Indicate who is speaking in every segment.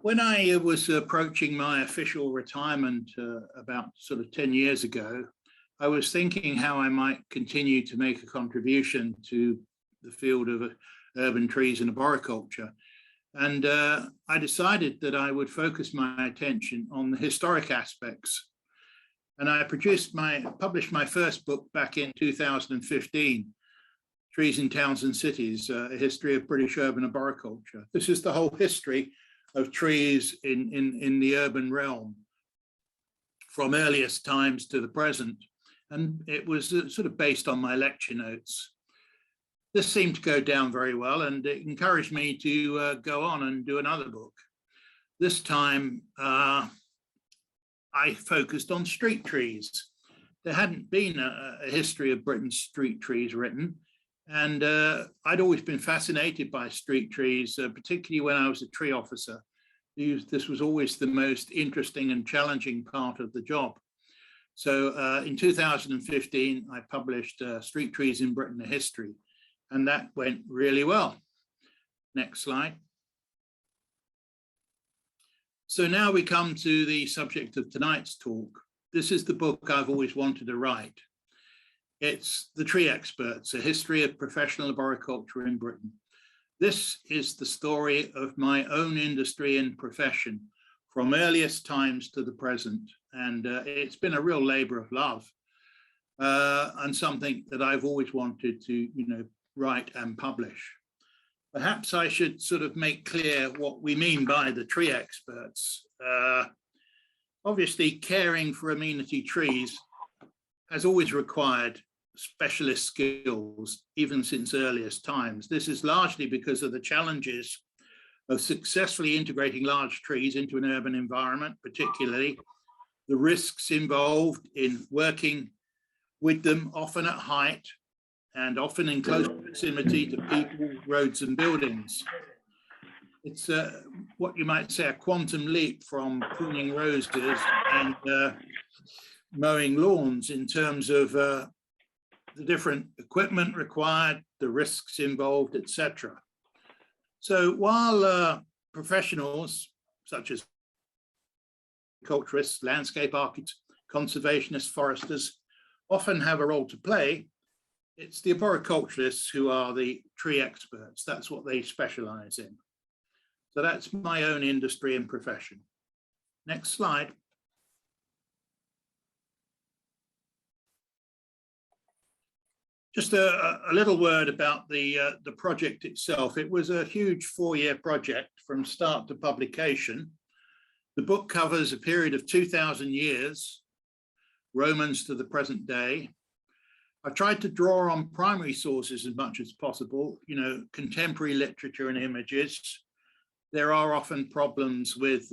Speaker 1: When I was approaching my official retirement about sort of 10 years ago, I was thinking how I might continue to make a contribution to the field of urban trees and arboriculture. And I decided that I would focus my attention on the historic aspects. And I published my first book back in 2015, Trees in Towns and Cities, A History of British Urban Arboriculture. This is the whole history of trees in the urban realm, from earliest times to the present. And it was sort of based on my lecture notes. This seemed to go down very well, and it encouraged me to go on and do another book. This time, I focused on street trees. There hadn't been a history of Britain's street trees written, and I'd always been fascinated by street trees, particularly when I was a tree officer. This was always the most interesting and challenging part of the job. So in 2015, I published Street Trees in Britain, A History, and that went really well. Next slide. So now we come to the subject of tonight's talk. This is the book I've always wanted to write. It's The Tree Experts, A History of Professional Arboriculture in Britain. This is the story of my own industry and profession from earliest times to the present. And it's been a real labor of love and something that I've always wanted to, write and publish. Perhaps I should sort of make clear what we mean by the tree experts. Obviously, caring for amenity trees has always required specialist skills, even since earliest times. This is largely because of the challenges of successfully integrating large trees into an urban environment, particularly the risks involved in working with them, often at height and often in close proximity to people, roads and buildings. It's what you might say a quantum leap from pruning roses and mowing lawns in terms of the different equipment required, the risks involved, etc. So while professionals such as culturists, landscape architects, conservationists, foresters often have a role to play, it's the arboriculturists who are the tree experts. That's what they specialize in. So that's my own industry and profession. Next slide. Just a little word about the project itself. It was a huge 4-year project from start to publication. The book covers a period of 2,000 years, Romans to the present day. I've tried to draw on primary sources as much as possible, contemporary literature and images. There are often problems with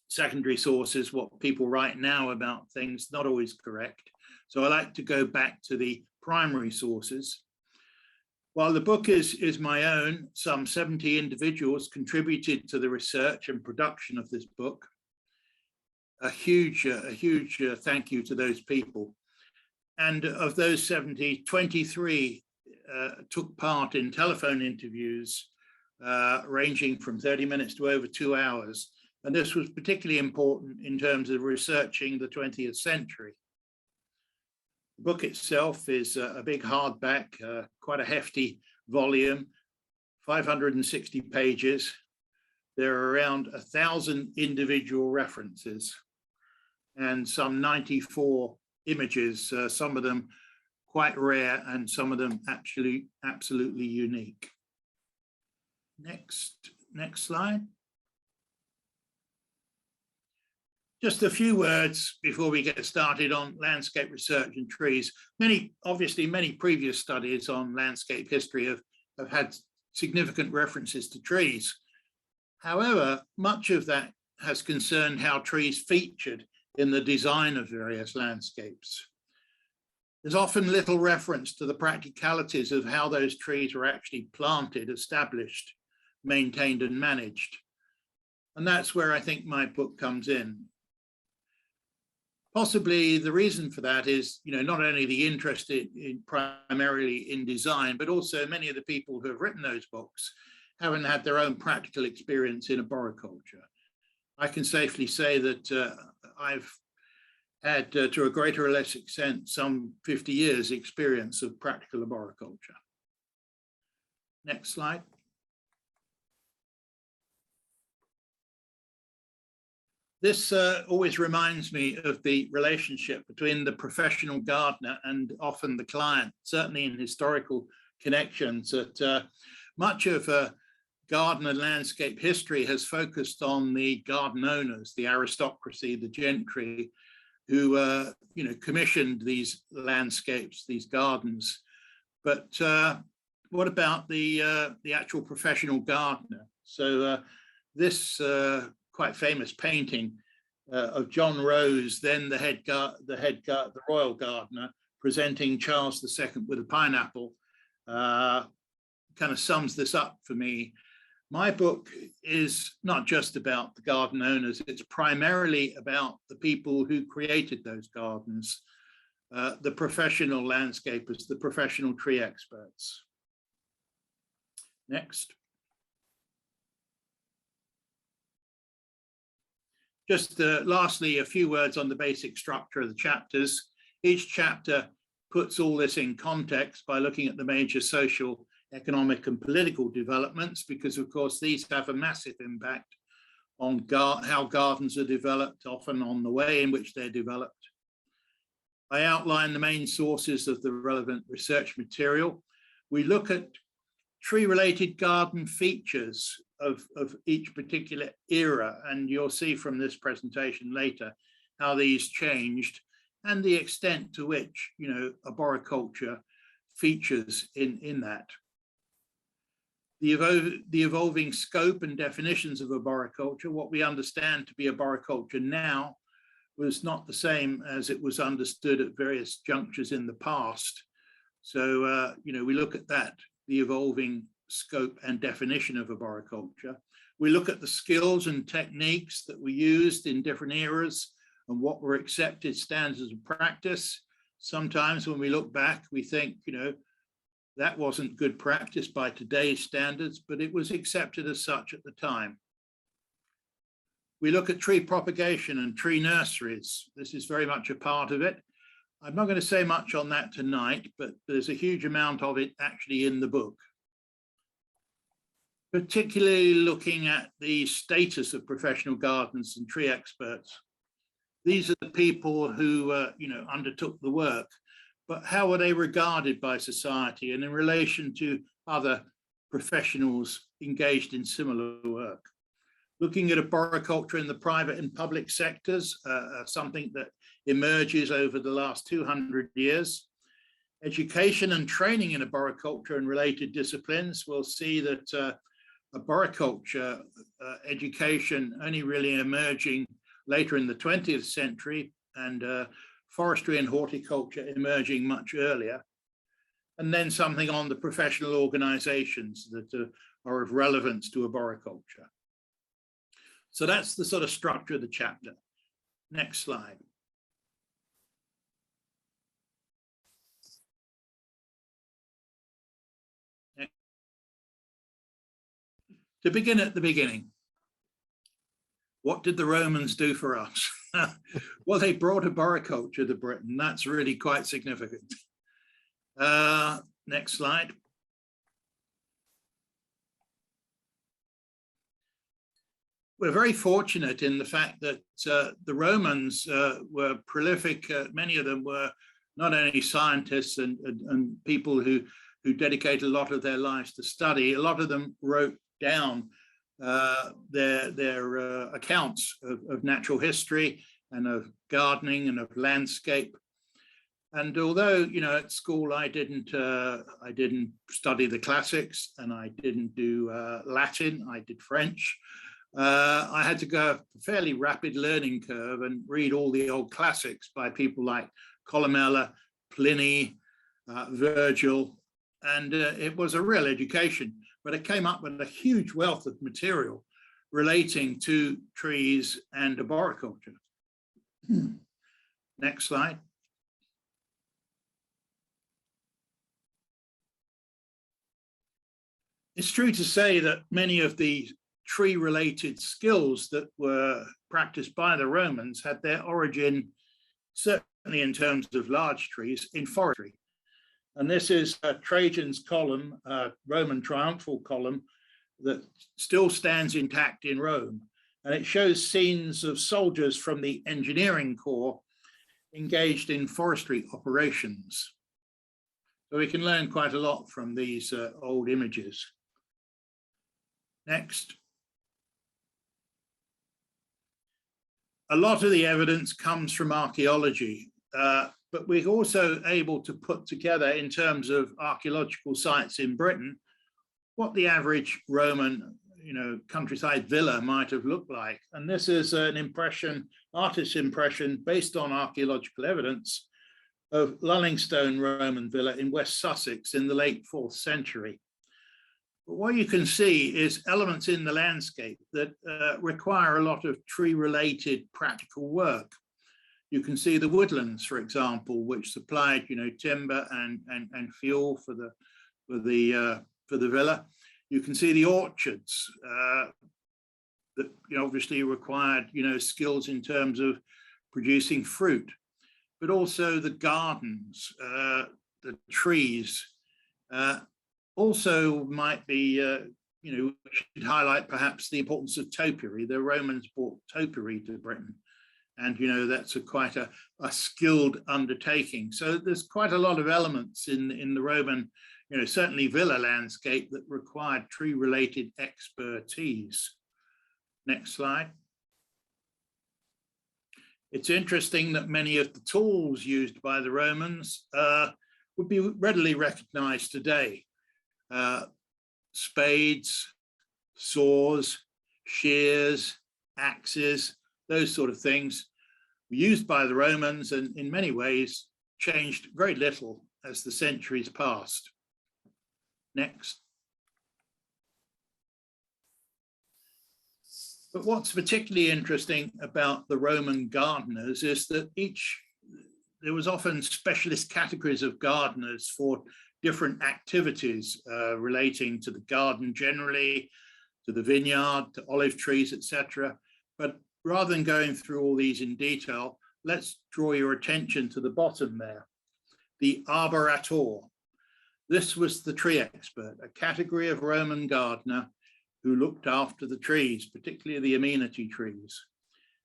Speaker 1: secondary sources, what people write now about things, not always correct. So I like to go back to the primary sources. While the book is my own, some 70 individuals contributed to the research and production of this book. A huge thank you to those people. And of those 70, 23 took part in telephone interviews ranging from 30 minutes to over 2 hours. And this was particularly important in terms of researching the 20th century. The book itself is a big hardback, quite a hefty volume, 560 pages. There are around 1,000 individual references and some 94 images, some of them quite rare and some of them actually absolutely unique. Next slide. Just a few words before we get started on landscape research and trees. Obviously many previous studies on landscape history have had significant references to trees. However, much of that has concerned how trees featured in the design of various landscapes. There's often little reference to the practicalities of how those trees were actually planted, established, maintained and managed. And that's where I think my book comes in. Possibly the reason for that is, not only the interest primarily in design, but also many of the people who have written those books haven't had their own practical experience in arboriculture. I can safely say that I've had, to a greater or less extent, some 50 years experience of practical arboriculture. Next slide. This always reminds me of the relationship between the professional gardener and often the client, certainly in historical connections, that much of garden and landscape history has focused on the garden owners, the aristocracy, the gentry, who commissioned these landscapes, these gardens. But what about the actual professional gardener? So this quite famous painting of John Rose, then the royal gardener, presenting Charles II with a pineapple, kind of sums this up for me. My book is not just about the garden owners, it's primarily about the people who created those gardens, the professional landscapers, the professional tree experts. Next. Just lastly, a few words on the basic structure of the chapters. Each chapter puts all this in context by looking at the major social, economic and political developments, because of course these have a massive impact on how gardens are developed, often on the way in which they're developed. I outline the main sources of the relevant research material. We look at tree-related garden features of each particular era, and you'll see from this presentation later how these changed and the extent to which, arboriculture features in that. The evolving scope and definitions of arboriculture, what we understand to be arboriculture now, was not the same as it was understood at various junctures in the past. So, we look at that, the evolving scope and definition of arboriculture. We look at the skills and techniques that were used in different eras and what were accepted standards of practice. Sometimes when we look back, we think, that wasn't good practice by today's standards, but it was accepted as such at the time. We look at tree propagation and tree nurseries. This is very much a part of it. I'm not going to say much on that tonight, but there's a huge amount of it actually in the book. Particularly looking at the status of professional gardeners and tree experts. These are the people who, undertook the work, but how were they regarded by society and in relation to other professionals engaged in similar work? Looking at arboriculture in the private and public sectors, something that emerges over the last 200 years. Education and training in arboriculture and related disciplines, we'll see that arboriculture education only really emerging later in the 20th century, and forestry and horticulture emerging much earlier. And then something on the professional organizations that are of relevance to arboriculture. So that's the sort of structure of the chapter. Next slide. To begin at the beginning, what did the Romans do for us? Well, they brought arboriculture to Britain. That's really quite significant. Next slide. We're very fortunate in the fact that the Romans were prolific. Many of them were not only scientists and people who dedicated a lot of their lives to study. A lot of them wrote down their accounts of natural history and of gardening and of landscape. And although, at school I didn't study the classics and I didn't do Latin, I did French. I had to go a fairly rapid learning curve and read all the old classics by people like Columella, Pliny, Virgil, and it was a real education. But it came up with a huge wealth of material relating to trees and arboriculture. Next slide. It's true to say that many of the tree-related skills that were practiced by the Romans had their origin, certainly in terms of large trees, in forestry. And this is Trajan's column, Roman triumphal column, that still stands intact in Rome. And it shows scenes of soldiers from the engineering corps engaged in forestry operations. So we can learn quite a lot from these old images. Next. A lot of the evidence comes from archaeology, but we're also able to put together, in terms of archaeological sites in Britain, what the average Roman, countryside villa might have looked like. And this is an impression, artist's impression, based on archaeological evidence of Lullingstone Roman villa in West Sussex in the late 4th century. But what you can see is elements in the landscape that require a lot of tree-related practical work. You can see the woodlands, for example, which supplied, timber and fuel for the villa. You can see the orchards that obviously required, skills in terms of producing fruit, but also the gardens, the trees. Also might be, we should highlight perhaps the importance of topiary. The Romans brought topiary to Britain, and that's quite a skilled undertaking. So there's quite a lot of elements in the Roman, certainly villa landscape that required tree-related expertise. Next slide. It's interesting that many of the tools used by the Romans would be readily recognized today. Spades, saws, shears, axes, those sort of things were used by the Romans and in many ways changed very little as the centuries passed. Next. But what's particularly interesting about the Roman gardeners is that there was often specialist categories of gardeners for different activities relating to the garden generally, to the vineyard, to olive trees, etc. But rather than going through all these in detail, let's draw your attention to the bottom there, the arborator. This was the tree expert, a category of Roman gardener who looked after the trees, particularly the amenity trees.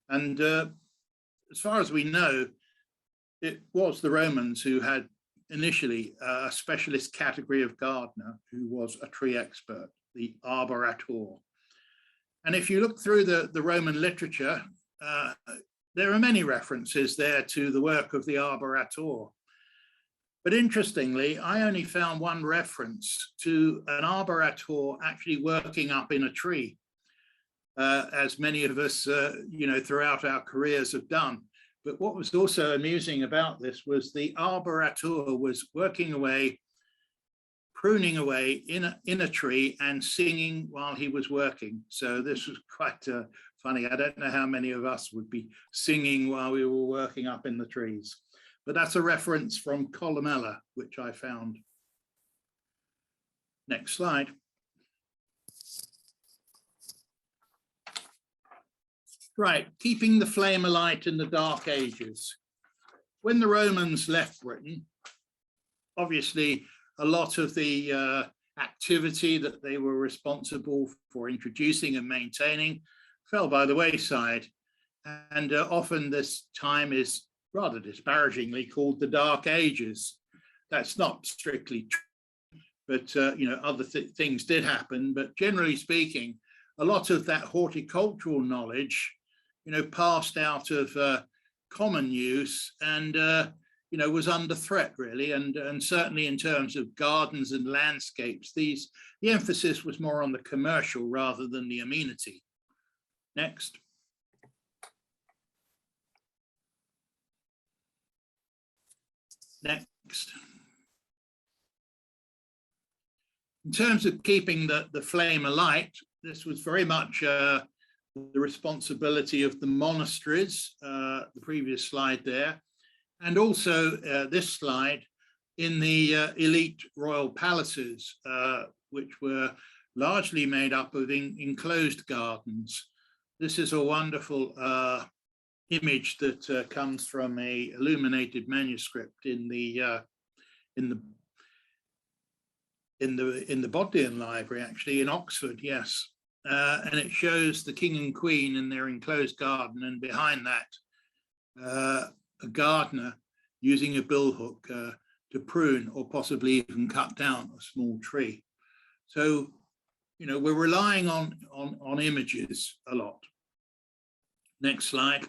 Speaker 1: And as far as we know, it was the Romans who had initially a specialist category of gardener who was a tree expert, the arborator. And if you look through the Roman literature, there are many references there to the work of the arborator. But interestingly, I only found one reference to an arborator actually working up in a tree, as many of us, throughout our careers have done. But what was also amusing about this was the arborator was working away, pruning away in a tree and singing while he was working. So this was quite funny. I don't know how many of us would be singing while we were working up in the trees. But that's a reference from Columella, which I found. Next slide. Right, keeping the flame alight in the Dark Ages. When the Romans left Britain, obviously a lot of the activity that they were responsible for introducing and maintaining fell by the wayside. And often this time is rather disparagingly called the Dark Ages. That's not strictly true, but other things did happen. But generally speaking, a lot of that horticultural knowledge, passed out of common use and was under threat really. And certainly in terms of gardens and landscapes, the emphasis was more on the commercial rather than the amenity. Next. Next. In terms of keeping the flame alight, this was very much the responsibility of the monasteries, the previous slide there, and also this slide in the elite royal palaces, which were largely made up of enclosed gardens. This is a wonderful image that comes from a illuminated manuscript in the Bodleian Library, actually, in Oxford, yes. And it shows the king and queen in their enclosed garden, and behind that, a gardener using a billhook to prune or possibly even cut down a small tree. So, you know, we're relying on images a lot. Next slide.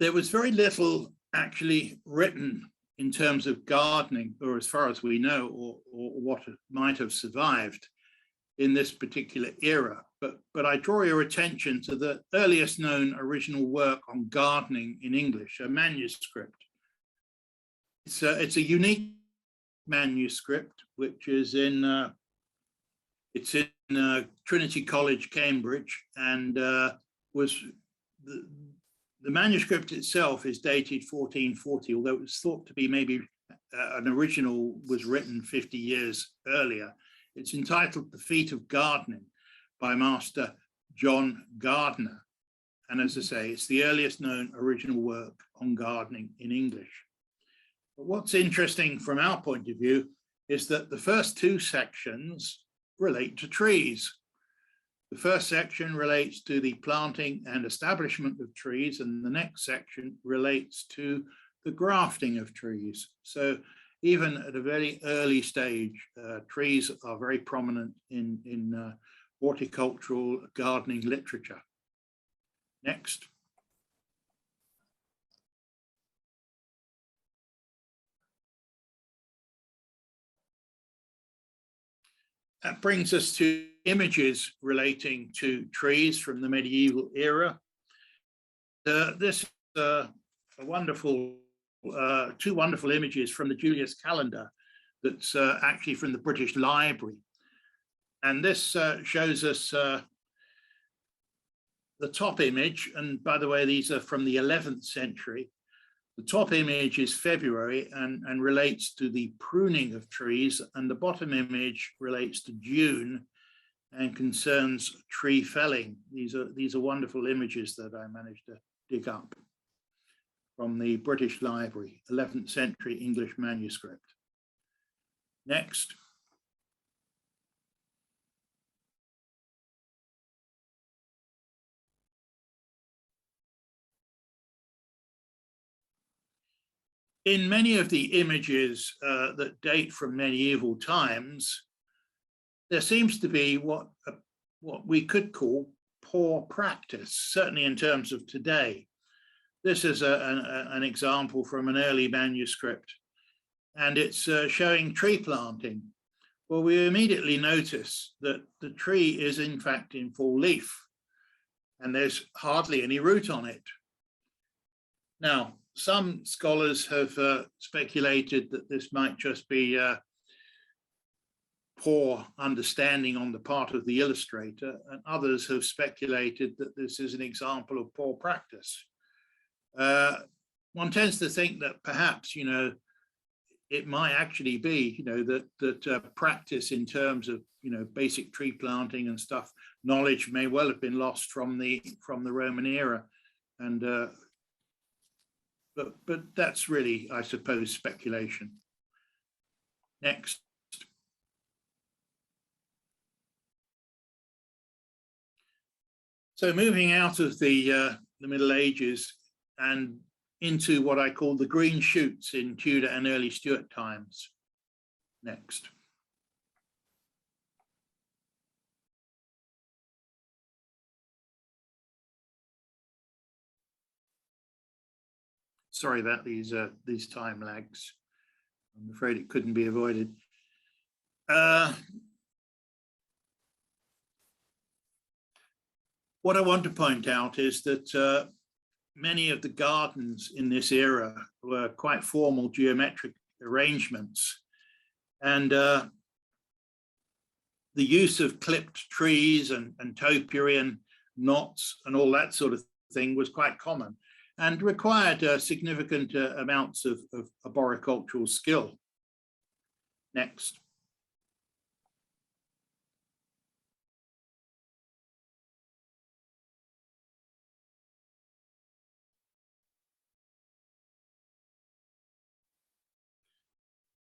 Speaker 1: There was very little actually written in terms of gardening, or as far as we know, or what might have survived in this particular era. But I draw your attention to the earliest known original work on gardening in English, a manuscript. It's a unique manuscript, which is in Trinity College, Cambridge, and was the manuscript itself is dated 1440, although it was thought to be maybe an original was written 50 years earlier. It's entitled The Feat of Gardening by Master John Gardner. And as I say, it's the earliest known original work on gardening in English. But what's interesting from our point of view is that the first two sections relate to trees. The first section relates to the planting and establishment of trees, and the next section relates to the grafting of trees. So even at a very early stage, trees are very prominent in horticultural gardening literature. Next. That brings us to images relating to trees from the medieval era. This is a wonderful, two wonderful images from the Julius calendar that's actually from the British Library. And this shows us the top image, and by the way, these are from the 11th century. The top image is February and relates to the pruning of trees, and the bottom image relates to June and concerns tree felling. These are wonderful images that I managed to dig up from the British Library, 11th century English manuscript. Next. In many of the images that date from medieval times, there seems to be what we could call poor practice, certainly in terms of today. This is an example from an early manuscript, and it's showing tree planting. Well, we immediately notice that the tree is in fact in full leaf, and there's hardly any root on it. Now, some scholars have speculated that this might just be poor understanding on the part of the illustrator, and others have speculated that this is an example of poor practice. One tends to think that perhaps, you know, it might actually be, you know, that practice in terms of, you know, basic tree planting and stuff, knowledge may well have been lost from the Roman era, and but that's really, I suppose, speculation. Next. So moving out of the Middle Ages and into what I call the green shoots in Tudor and early Stuart times. Next. Sorry about these time lags. I'm afraid it couldn't be avoided. What I want to point out is that many of the gardens in this era were quite formal geometric arrangements, and the use of clipped trees and topiary knots and all that sort of thing was quite common. and required significant amounts of arboricultural skill. Next.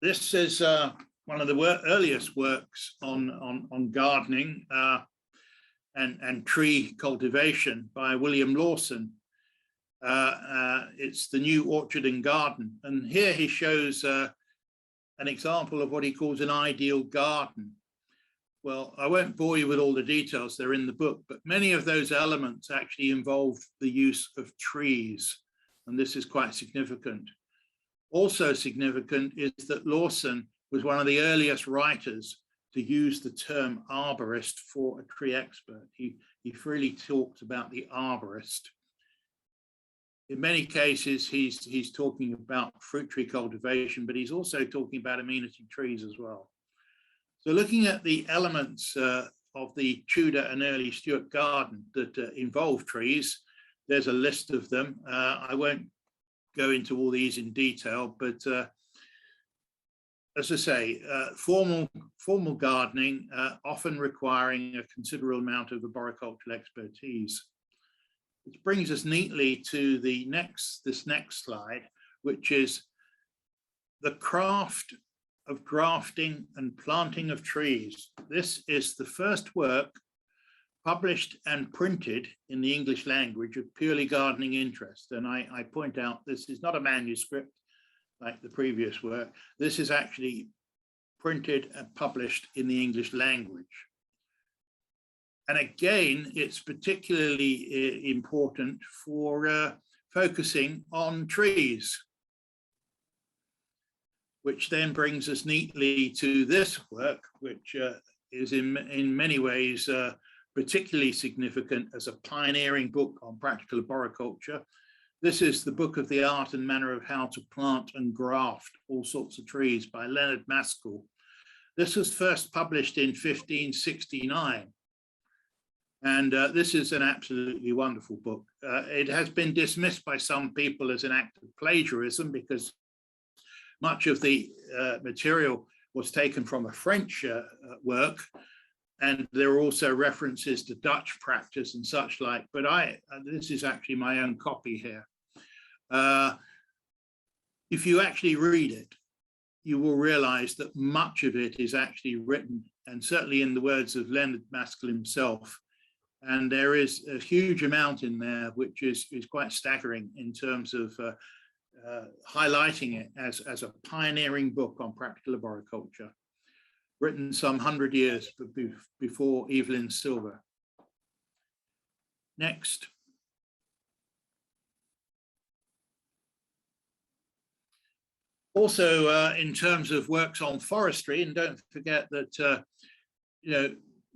Speaker 1: This is one of the earliest works on gardening and tree cultivation by William Lawson. It's the New Orchard and Garden. And here he shows an example of what he calls an ideal garden. Well, I won't bore you with all the details, they're in the book, but many of those elements actually involve the use of trees. And this is quite significant. Also significant is that Lawson was one of the earliest writers to use the term arborist for a tree expert. He freely talked about the arborist. In many cases, he's talking about fruit tree cultivation, but he's also talking about amenity trees as well. So looking at the elements of the Tudor and early Stuart garden that involve trees, there's a list of them. I won't go into all these in detail, but as I say, formal gardening, often requiring a considerable amount of arboricultural expertise. Which brings us neatly to this next slide, which is the craft of grafting and planting of trees. This is the first work published and printed in the English language of purely gardening interest. And I point out, this is not a manuscript like the previous work. This is actually printed and published in the English language. And again, it's particularly important for focusing on trees, which then brings us neatly to this work, which is in many ways particularly significant as a pioneering book on practical arboriculture. This is the book of the art and manner of how to plant and graft all sorts of trees by Leonard Maskel. This was first published in 1569. And this is an absolutely wonderful book. It has been dismissed by some people as an act of plagiarism because much of the material was taken from a French work, and there are also references to Dutch practice and such like, but this is actually my own copy here. If you actually read it, you will realize that much of it is actually written, and certainly in the words of Leonard Maskel himself. And there is a huge amount in there, which is quite staggering in terms of highlighting it as a pioneering book on practical arboriculture, written some 100 years before Evelyn Silver. Next. Also, in terms of works on forestry, and don't forget that,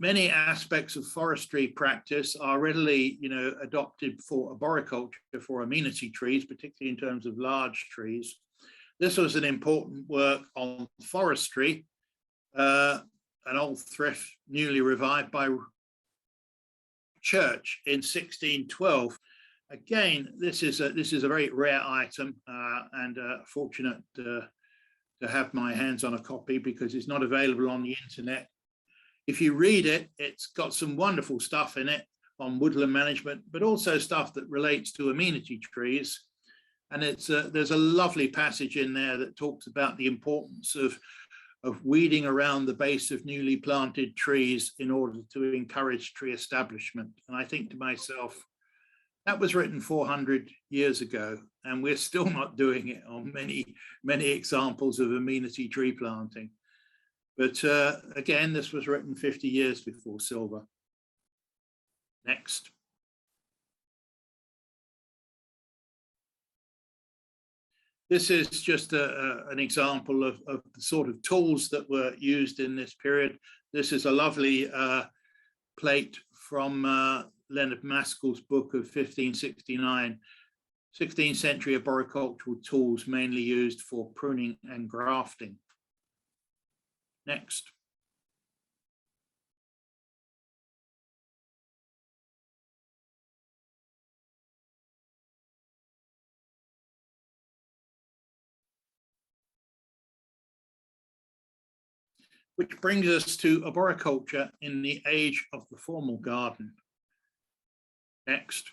Speaker 1: many aspects of forestry practice are readily, adopted for arboriculture, for amenity trees, particularly in terms of large trees. This was an important work on forestry, an old thrift newly revived by Church in 1612. Again, this is a very rare item, and fortunate to have my hands on a copy because it's not available on the internet. If you read it, it's got some wonderful stuff in it on woodland management, but also stuff that relates to amenity trees. And there's a lovely passage in there that talks about the importance of weeding around the base of newly planted trees in order to encourage tree establishment. And I think to myself, that was written 400 years ago, and we're still not doing it on many examples of amenity tree planting. But again, this was written 50 years before Silver. Next. This is just an example of the sort of tools that were used in this period. This is a lovely plate from Leonard Maskel's book of 1569, 16th century arboricultural tools mainly used for pruning and grafting. Next. which brings us to arboriculture in the age of the formal garden. Next.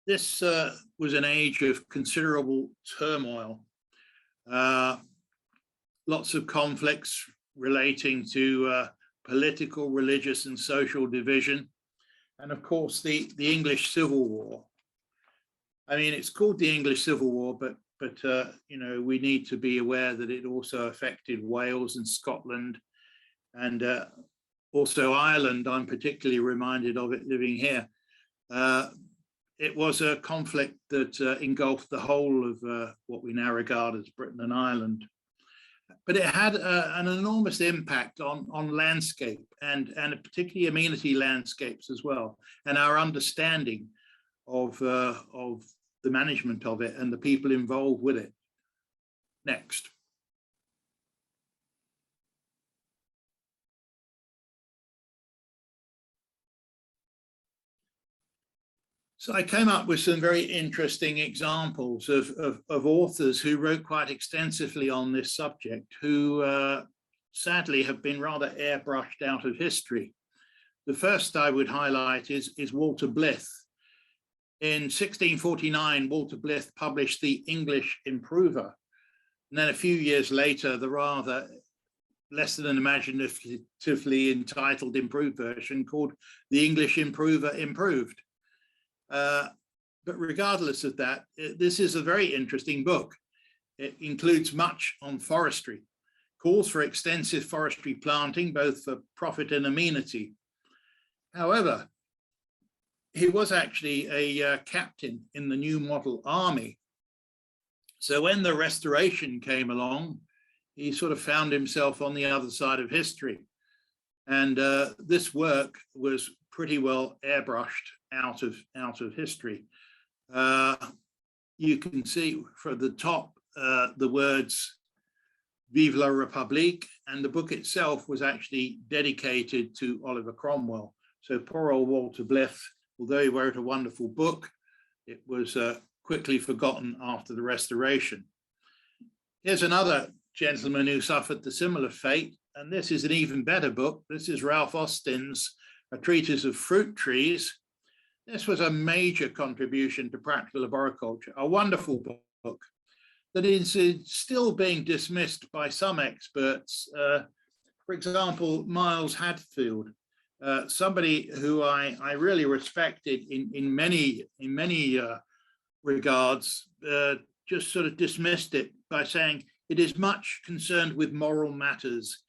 Speaker 1: This was an age of considerable turmoil. Lots of conflicts relating to political, religious, and social division. And of course, the English Civil War. I mean, it's called the English Civil War, but you know, we need to be aware that it also affected Wales and Scotland, and also Ireland. I'm particularly reminded of it living here. It was a conflict that engulfed the whole of what we now regard as Britain and Ireland. But it had an enormous impact on landscape and particularly amenity landscapes as well, and our understanding of the management of it and the people involved with it. Next. So I came up with some very interesting examples of authors who wrote quite extensively on this subject, who sadly have been rather airbrushed out of history. The first I would highlight is Walter Bliss. In 1649, Walter Bliss published the English Improver. And then a few years later, the rather less than imaginatively entitled improved version called the English Improver Improved. But regardless of that, this is a very interesting book. It includes much on forestry, calls for extensive forestry planting, both for profit and amenity. However, he was actually a captain in the New Model Army. So when the Restoration came along, he sort of found himself on the other side of history. And this work was pretty well airbrushed out of history. You can see from the top the words Vive la République, and the book itself was actually dedicated to Oliver Cromwell. So poor old Walter Bliss, although he wrote a wonderful book, it was quickly forgotten after the Restoration. Here's another gentleman who suffered the similar fate, and this is an even better book. This is Ralph Austin's A Treatise of Fruit Trees. This was a major contribution to practical arboriculture, a wonderful book that is still being dismissed by some experts. For example, Miles Hadfield, somebody who I really respected in many regards, just sort of dismissed it by saying it is much concerned with moral matters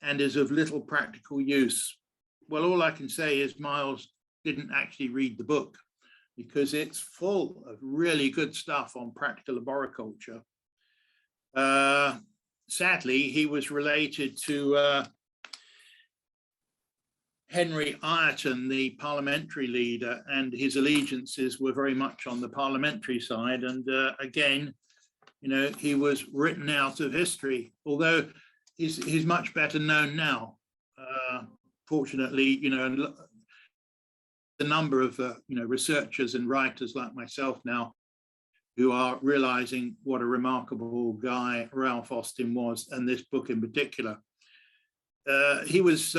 Speaker 1: and is of little practical use. Well, all I can say is Miles didn't actually read the book, because it's full of really good stuff on practical arboriculture. Sadly, he was related to Henry Ireton, the parliamentary leader, and his allegiances were very much on the parliamentary side. And again, you know, he was written out of history, although he's much better known now. Fortunately, you know, the number of you know, researchers and writers like myself now who are realizing what a remarkable guy Ralph Austin was, and this book in particular. He was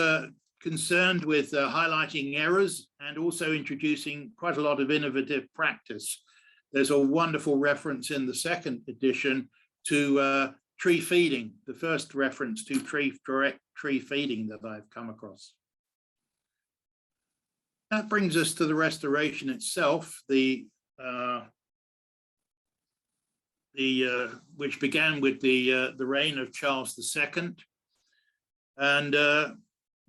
Speaker 1: concerned with highlighting errors and also introducing quite a lot of innovative practice. There's a wonderful reference in the second edition to tree feeding, the first reference to direct tree feeding that I've come across. That brings us to the Restoration itself, which began with the reign of Charles II. And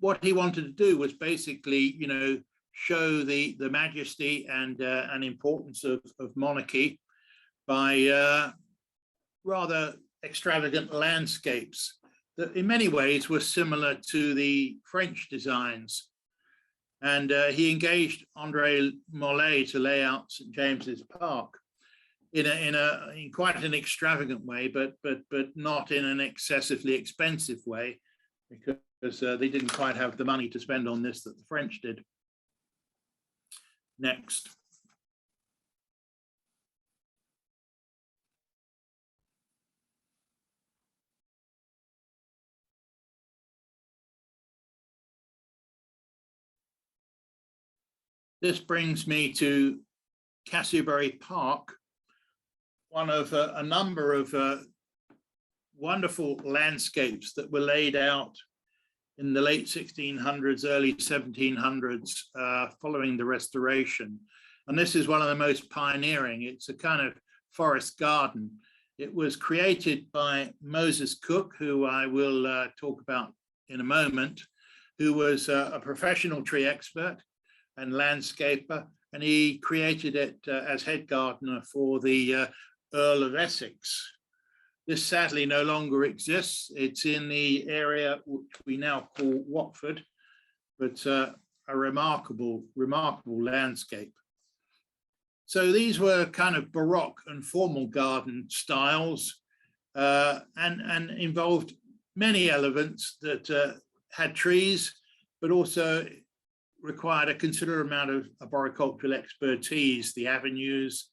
Speaker 1: what he wanted to do was basically, you know, show the majesty and importance of monarchy by rather extravagant landscapes that in many ways were similar to the French designs. And he engaged André Mollet to lay out St. James's Park in quite an extravagant way, but not in an excessively expensive way, because they didn't quite have the money to spend on this that the French did. Next. This brings me to Casselberry Park, one of a number of wonderful landscapes that were laid out in the late 1600s, early 1700s, following the Restoration. And this is one of the most pioneering. It's a kind of forest garden. It was created by Moses Cook, who I will talk about in a moment, who was a professional tree expert and landscaper, and he created it as head gardener for the Earl of Essex. This sadly no longer exists. It's in the area which we now call Watford, but a remarkable landscape. So these were kind of Baroque and formal garden styles, and involved many elements that had trees, but also required a considerable amount of arboricultural expertise, the avenues,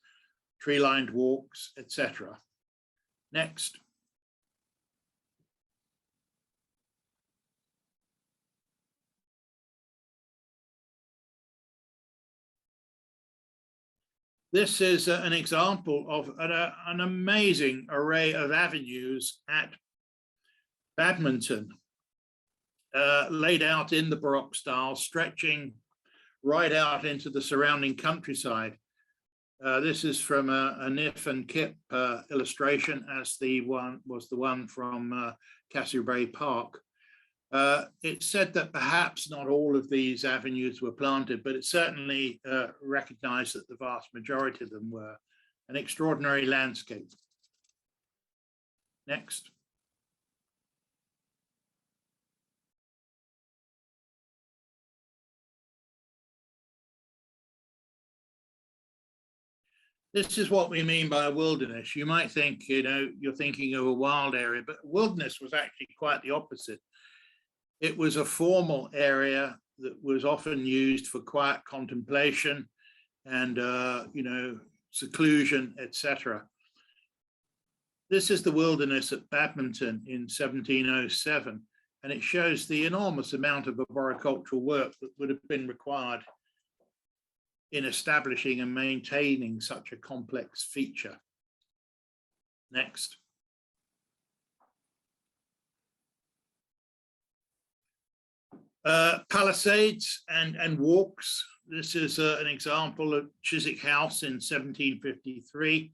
Speaker 1: tree-lined walks, etc. Next. This is an example of an amazing array of avenues at Badminton, laid out in the Baroque style, stretching right out into the surrounding countryside. This is from a Niff and Kip illustration, as the one from Casselberry Park. It's said that perhaps not all of these avenues were planted, but it's certainly recognized that the vast majority of them were. An extraordinary landscape. Next. This is what we mean by a wilderness. You might think, you're thinking of a wild area, but wilderness was actually quite the opposite. It was a formal area that was often used for quiet contemplation and, seclusion, etc. This is the wilderness at Badminton in 1707, and it shows the enormous amount of arboricultural work that would have been required in establishing and maintaining such a complex feature. Next. Palisades and walks. This is an example of Chiswick House in 1753.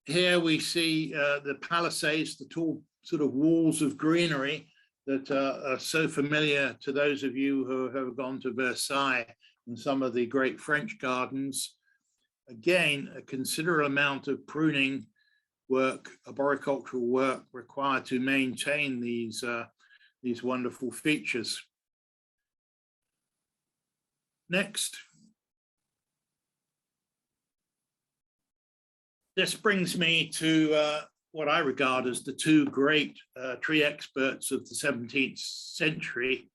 Speaker 1: Here we see the palisades, the tall sort of walls of greenery that are so familiar to those of you who have gone to Versailles and some of the great French gardens. Again, a considerable amount of pruning work, arboricultural work required to maintain these wonderful features. Next. This brings me to what I regard as the two great tree experts of the 17th century,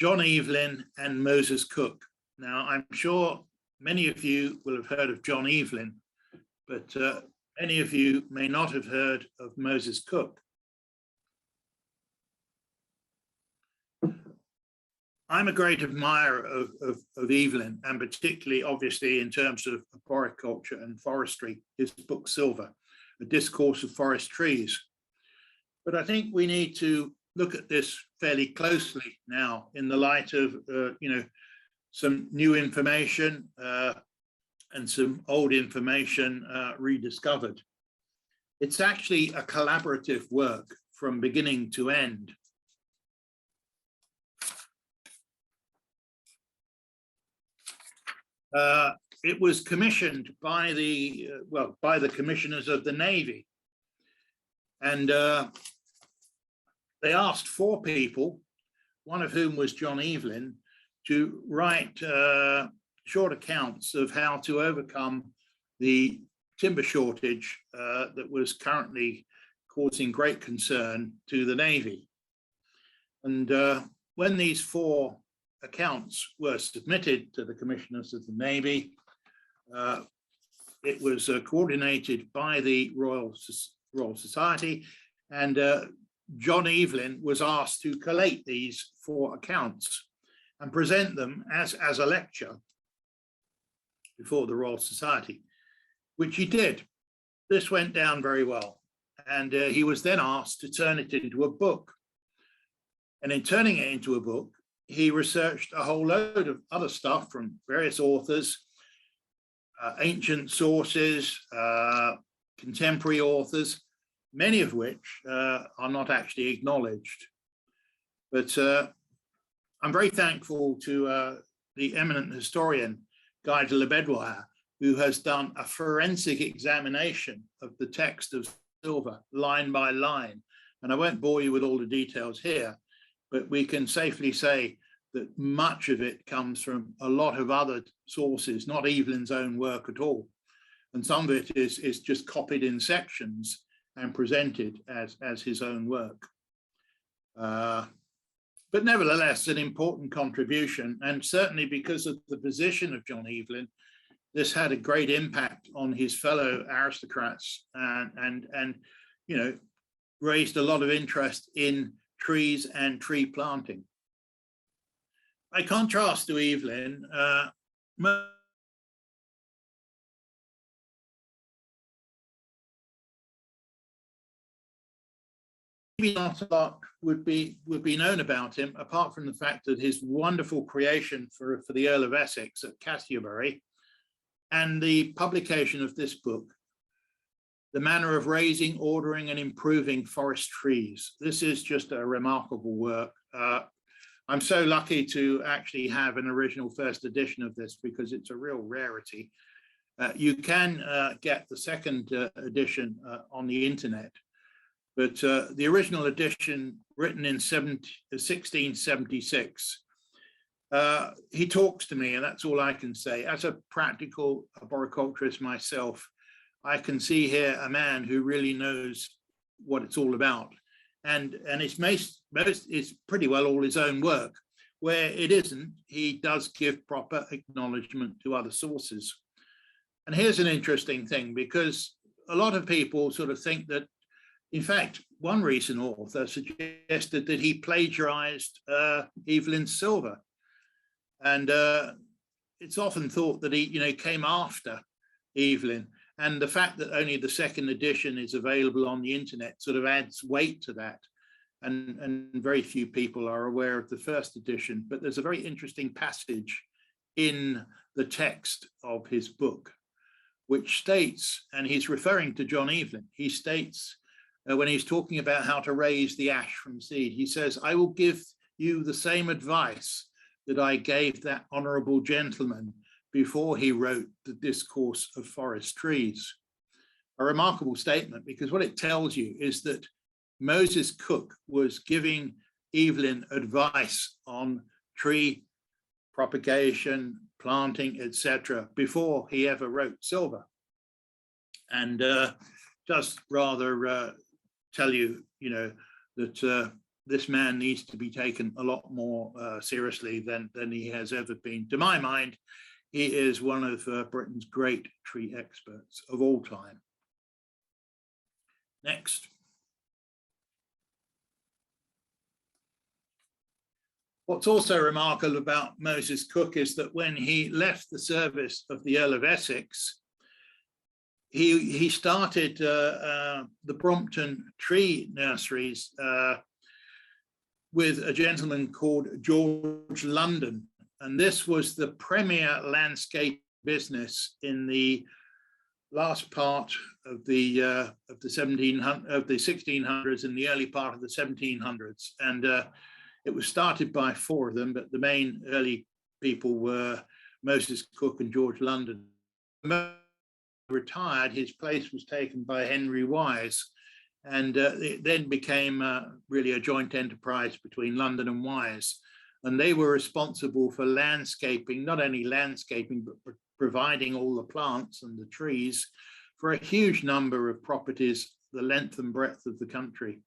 Speaker 1: John Evelyn and Moses Cook. Now, I'm sure many of you will have heard of John Evelyn, but many of you may not have heard of Moses Cook. I'm a great admirer of Evelyn, and particularly, obviously, in terms of arboriculture and forestry, his book Silver, A Discourse of Forest Trees. But I think we need to look at this fairly closely now in the light of, some new information and some old information rediscovered. It's actually a collaborative work from beginning to end. It was commissioned by the commissioners of the Navy, and they asked 4 people, one of whom was John Evelyn, to write short accounts of how to overcome the timber shortage that was currently causing great concern to the Navy. And when these 4 accounts were submitted to the commissioners of the Navy, it was coordinated by the Royal Society, and John Evelyn was asked to collate these 4 accounts. and present them as a lecture before the Royal Society, which he did. This went down very well. And he was then asked to turn it into a book. And in turning it into a book, he researched a whole load of other stuff from various authors, ancient sources, contemporary authors, many of which are not actually acknowledged. But I'm very thankful to the eminent historian, Guy de Lebedouire, who has done a forensic examination of the text of silver line by line. And I won't bore you with all the details here, but we can safely say that much of it comes from a lot of other sources, not Evelyn's own work at all. And some of it is just copied in sections and presented as his own work. But nevertheless, an important contribution, and certainly because of the position of John Evelyn, this had a great impact on his fellow aristocrats and you know, raised a lot of interest in trees and tree planting. By contrast to Evelyn, maybe not a lot would be known about him, apart from the fact that his wonderful creation for the Earl of Essex at Casselberry and the publication of this book, The Manner of Raising, Ordering and Improving Forest Trees. This is just a remarkable work. I'm so lucky to actually have an original first edition of this because it's a real rarity. You can get the second edition on the internet, but the original edition, written in 1676, he talks to me, and that's all I can say. As a practical arboriculturist myself, I can see here a man who really knows what it's all about. And it's pretty well all his own work. Where it isn't, he does give proper acknowledgement to other sources. And here's an interesting thing, because a lot of people sort of think that, in fact, one recent author suggested that he plagiarized Evelyn's silver. And it's often thought that he came after Evelyn. And the fact that only the second edition is available on the internet sort of adds weight to that. And very few people are aware of the first edition. But there's a very interesting passage in the text of his book, which states, and he's referring to John Evelyn, he states, when he's talking about how to raise the ash from seed, he says, "I will give you the same advice that I gave that honorable gentleman before he wrote the Discourse of Forest Trees." A remarkable statement, because what it tells you is that Moses Cook was giving Evelyn advice on tree propagation, planting, etc., before he ever wrote silver. And just rather tell you, that this man needs to be taken a lot more seriously than he has ever been. To my mind, he is one of Britain's great tree experts of all time. Next. What's also remarkable about Moses Cook is that when he left the service of the Earl of Essex, he started the Brompton Tree Nurseries with a gentleman called George London. And this was the premier landscape business in the last part of the 1600s and the early part of the 1700s. And it was started by four of them, but the main early people were Moses Cook and George London. Retired, his place was taken by Henry Wise, and it then became really a joint enterprise between London and Wise. And they were responsible for landscaping, not only landscaping, but providing all the plants and the trees for a huge number of properties, the length and breadth of the country.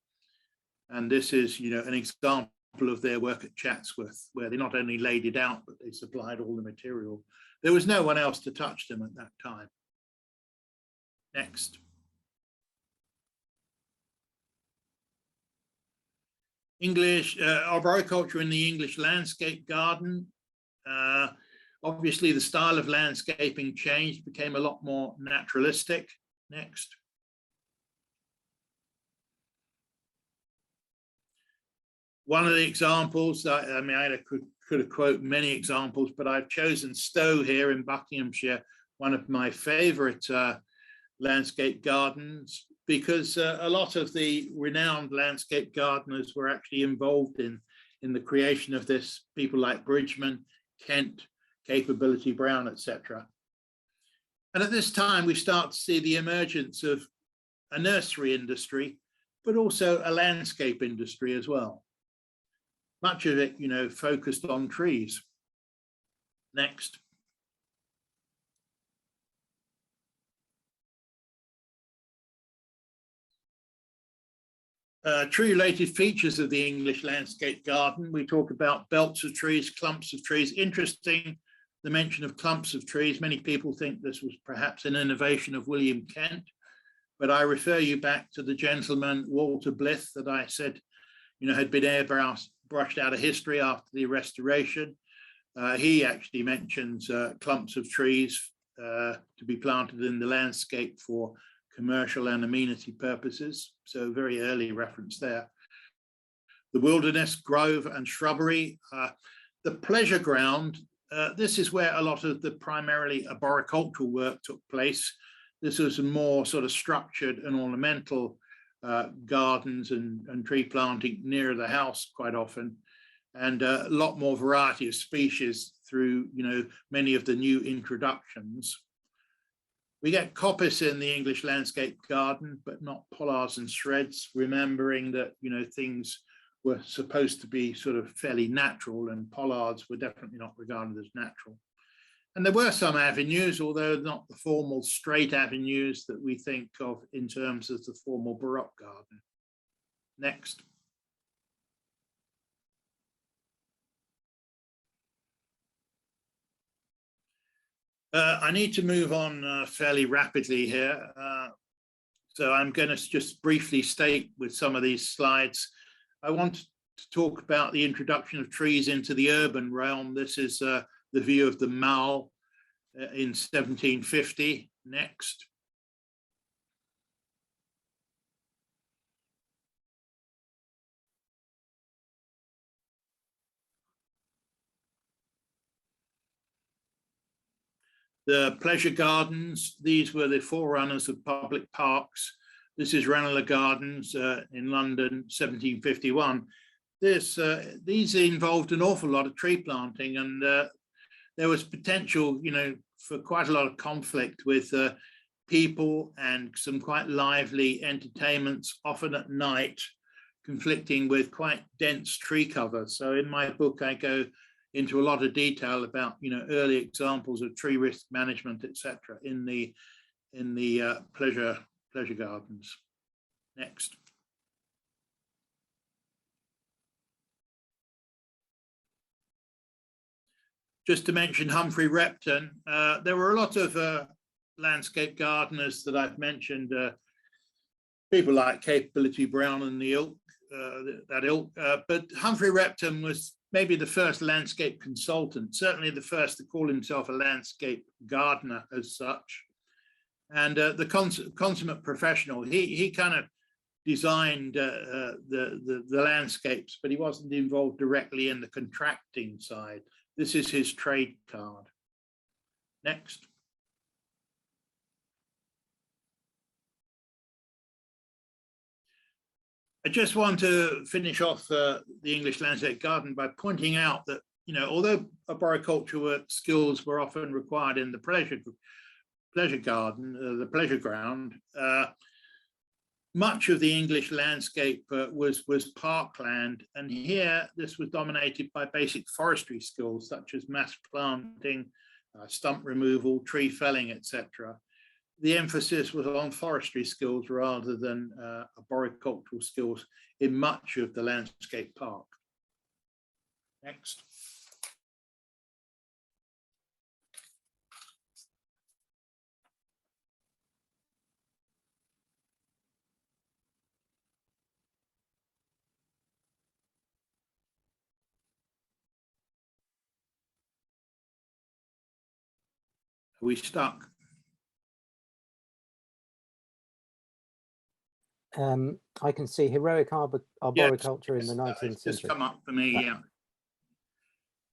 Speaker 1: And this is, an example of their work at Chatsworth, where they not only laid it out, but they supplied all the material. There was no one else to touch them at that time. Next. English arboriculture in the English landscape garden. Obviously, the style of landscaping changed, became a lot more naturalistic. Next. One of the examples, I mean, I could have quoted many examples, but I've chosen Stowe here in Buckinghamshire, one of my favorite landscape gardens, because a lot of the renowned landscape gardeners were actually involved in the creation of this, people like Bridgeman, Kent, Capability Brown, etc. And at this time, we start to see the emergence of a nursery industry, but also a landscape industry as well. Much of it, you know, focused on trees. Next. Tree-related features of the English landscape garden. We talk about belts of trees, clumps of trees. Interesting, the mention of clumps of trees. Many people think this was perhaps an innovation of William Kent, but I refer you back to the gentleman, Walter Bliss, that I said, you know, had been airbrushed out of history after the Restoration. He actually mentions clumps of trees to be planted in the landscape for commercial and amenity purposes. So very early reference there. The wilderness, grove and shrubbery. The pleasure ground, this is where a lot of the primarily arboricultural work took place. This was a more sort of structured and ornamental gardens and tree planting near the house quite often, and a lot more variety of species through, you know, many of the new introductions. We get coppice in the English landscape garden, but not pollards and shreds, remembering that, you know, things were supposed to be sort of fairly natural, and pollards were definitely not regarded as natural. And there were some avenues, although not the formal straight avenues that we think of in terms of the formal Baroque garden. Next. I need to move on fairly rapidly here. So I'm going to just briefly state with some of these slides. I want to talk about the introduction of trees into the urban realm. This is the view of the Mall in 1750. Next. The pleasure gardens, these were the forerunners of public parks. This is Ranelagh Gardens in London, 1751. These involved an awful lot of tree planting, and there was potential, you know, for quite a lot of conflict with people, and some quite lively entertainments, often at night, conflicting with quite dense tree cover. So in my book, I go into a lot of detail about, you know, early examples of tree risk management, etc., in the pleasure gardens. Next. Just to mention Humphrey Repton, there were a lot of landscape gardeners that I've mentioned, people like Capability Brown and the ilk, but Humphrey Repton was maybe the first landscape consultant, certainly the first to call himself a landscape gardener as such, and the consummate professional. He kind of designed the landscapes, but he wasn't involved directly in the contracting side. This is his trade card. Next. I just want to finish off the English landscape garden by pointing out that, you know, although arboriculture skills were often required in the pleasure garden, the pleasure ground, much of the English landscape was parkland, and here this was dominated by basic forestry skills such as mass planting, stump removal, tree felling, etc. The emphasis was on forestry skills rather than arboricultural skills in much of the landscape park. Next. Are we stuck?
Speaker 2: I can see heroic arboriculture
Speaker 1: yes,
Speaker 2: in the 19th
Speaker 1: it's just
Speaker 2: century.
Speaker 1: come up for me, yeah.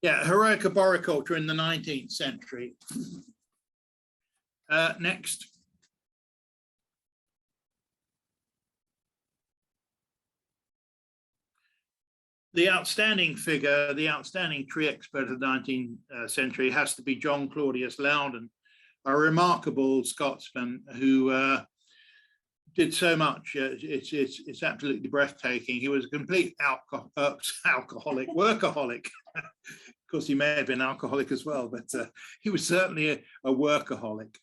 Speaker 1: Yeah, heroic arboriculture in the 19th century. Next. The outstanding figure, the outstanding tree expert of the 19th century has to be John Claudius Lawson, a remarkable Scotsman who did so much. It's absolutely breathtaking. He was a complete alcoholic, workaholic. Of course, he may have been alcoholic as well, but he was certainly a workaholic.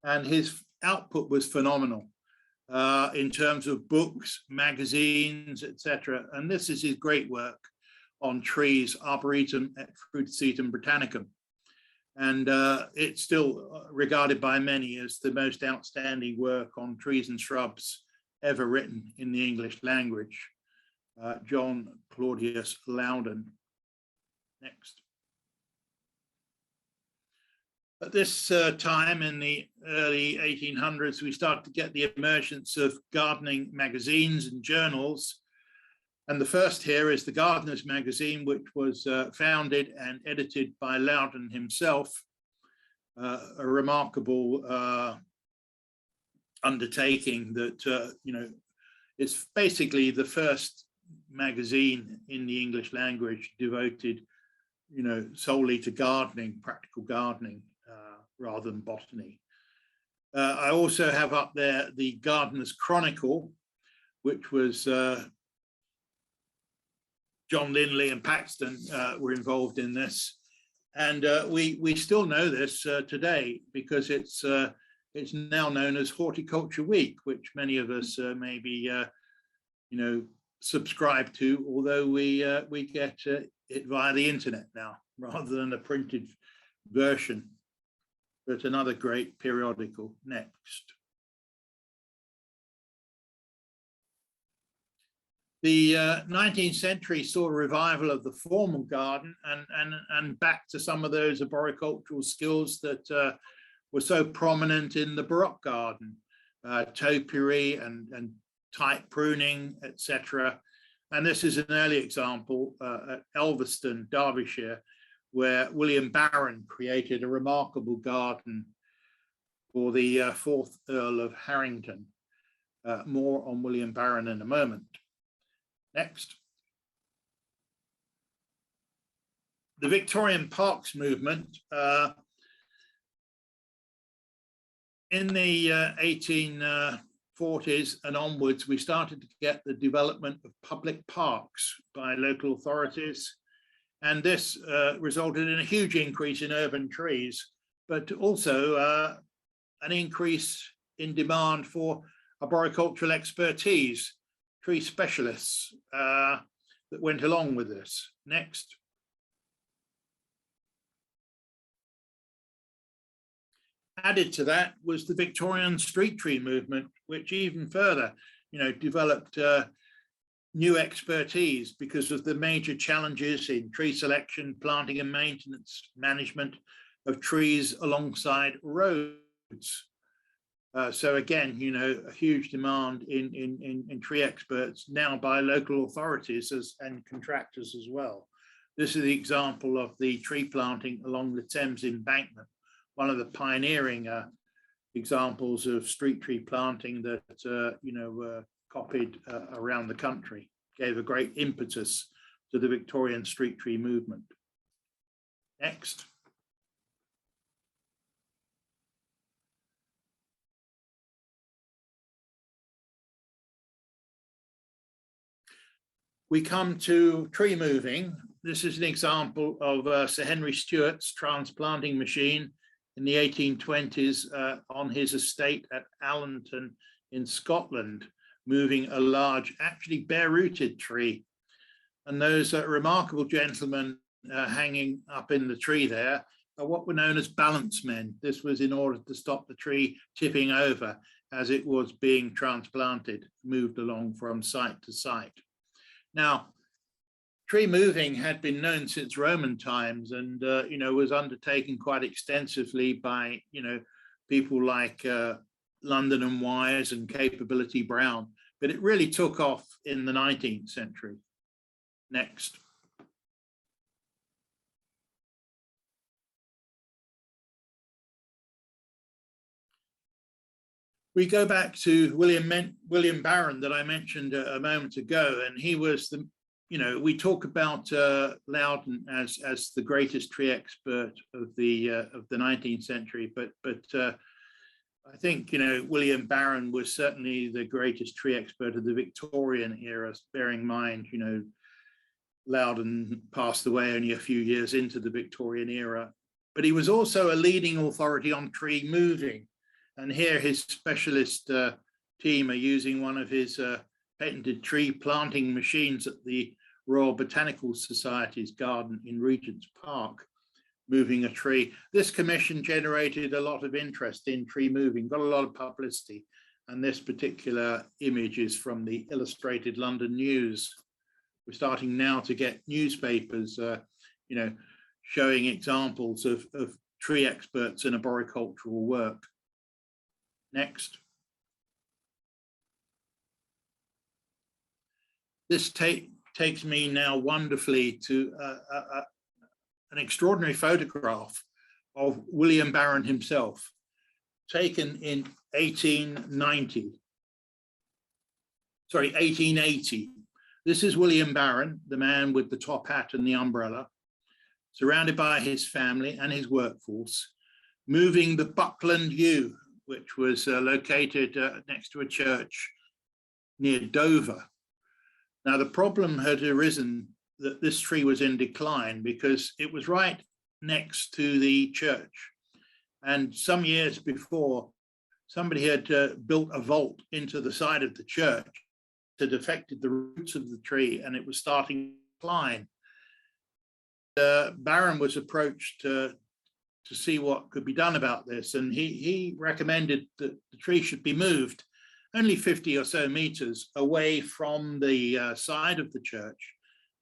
Speaker 1: And his output was phenomenal in terms of books, magazines, etc. And this is his great work on trees, Arboretum et Fruiticetum Britannicum. And it's still regarded by many as the most outstanding work on trees and shrubs ever written in the English language. John Claudius Lawson. Next. At this time in the early 1800s, we start to get the emergence of gardening magazines and journals. And the first here is the Gardener's Magazine, which was founded and edited by Lawson himself, a remarkable undertaking that, you know, it's basically the first magazine in the English language devoted, you know, solely to gardening, practical gardening, rather than botany. I also have up there the Gardener's Chronicle, which was John Linley and Paxton were involved in this, and we still know this today because it's now known as Horticulture Week, which many of us maybe you know, subscribe to, although we get it via the internet now rather than a printed version. But another great periodical. Next. The 19th century saw a revival of the formal garden and back to some of those arboricultural skills that were so prominent in the Baroque garden, topiary and tight pruning, etc. And this is an early example at Elverston, Derbyshire, where William Barron created a remarkable garden for the 4th Earl of Harrington. More on William Barron in a moment. Next. The Victorian Parks movement in the 1840s and onwards, we started to get the development of public parks by local authorities. And this resulted in a huge increase in urban trees, but also an increase in demand for arboricultural expertise, tree specialists that went along with this. Next. Added to that was the Victorian street tree movement, which even further, you know, developed new expertise because of the major challenges in tree selection, planting and maintenance, management of trees alongside roads. So again, you know, a huge demand in tree experts now by local authorities and contractors as well. This is the example of the tree planting along the Thames embankment, one of the pioneering examples of street tree planting that, you know, copied around the country, gave a great impetus to the Victorian street tree movement. Next. We come to tree moving. This is an example of Sir Henry Stuart's transplanting machine in the 1820s on his estate at Allenton in Scotland, moving a large, actually bare-rooted tree. And those remarkable gentlemen hanging up in the tree there are what were known as balance men. This was in order to stop the tree tipping over as it was being transplanted, moved along from site to site. Now, tree moving had been known since Roman times, and you know, was undertaken quite extensively by, you know, people like London and Wise and Capability Brown, but it really took off in the 19th century. Next. We go back to William Barron that I mentioned a moment ago, and he was the, you know, we talk about Loudon as the greatest tree expert of the 19th century, but I think, you know, William Barron was certainly the greatest tree expert of the Victorian era, bearing in mind, you know, Loudon passed away only a few years into the Victorian era, but he was also a leading authority on tree moving. And here his specialist team are using one of his patented tree planting machines at the Royal Botanical Society's garden in Regent's Park, moving a tree. This commission generated a lot of interest in tree moving, got a lot of publicity. And this particular image is from the Illustrated London News. We're starting now to get newspapers, you know, showing examples of tree experts in arboricultural work. Next. This takes me now wonderfully to an extraordinary photograph of William Barron himself, taken in 1880. This is William Barron, the man with the top hat and the umbrella, surrounded by his family and his workforce, moving the Buckland Yew, which was located next to a church near Dover. Now, the problem had arisen that this tree was in decline because it was right next to the church. And some years before, somebody had built a vault into the side of the church that affected the roots of the tree, and it was starting to decline. Barron was approached to see what could be done about this, and he recommended that the tree should be moved only 50 or so meters away from the side of the church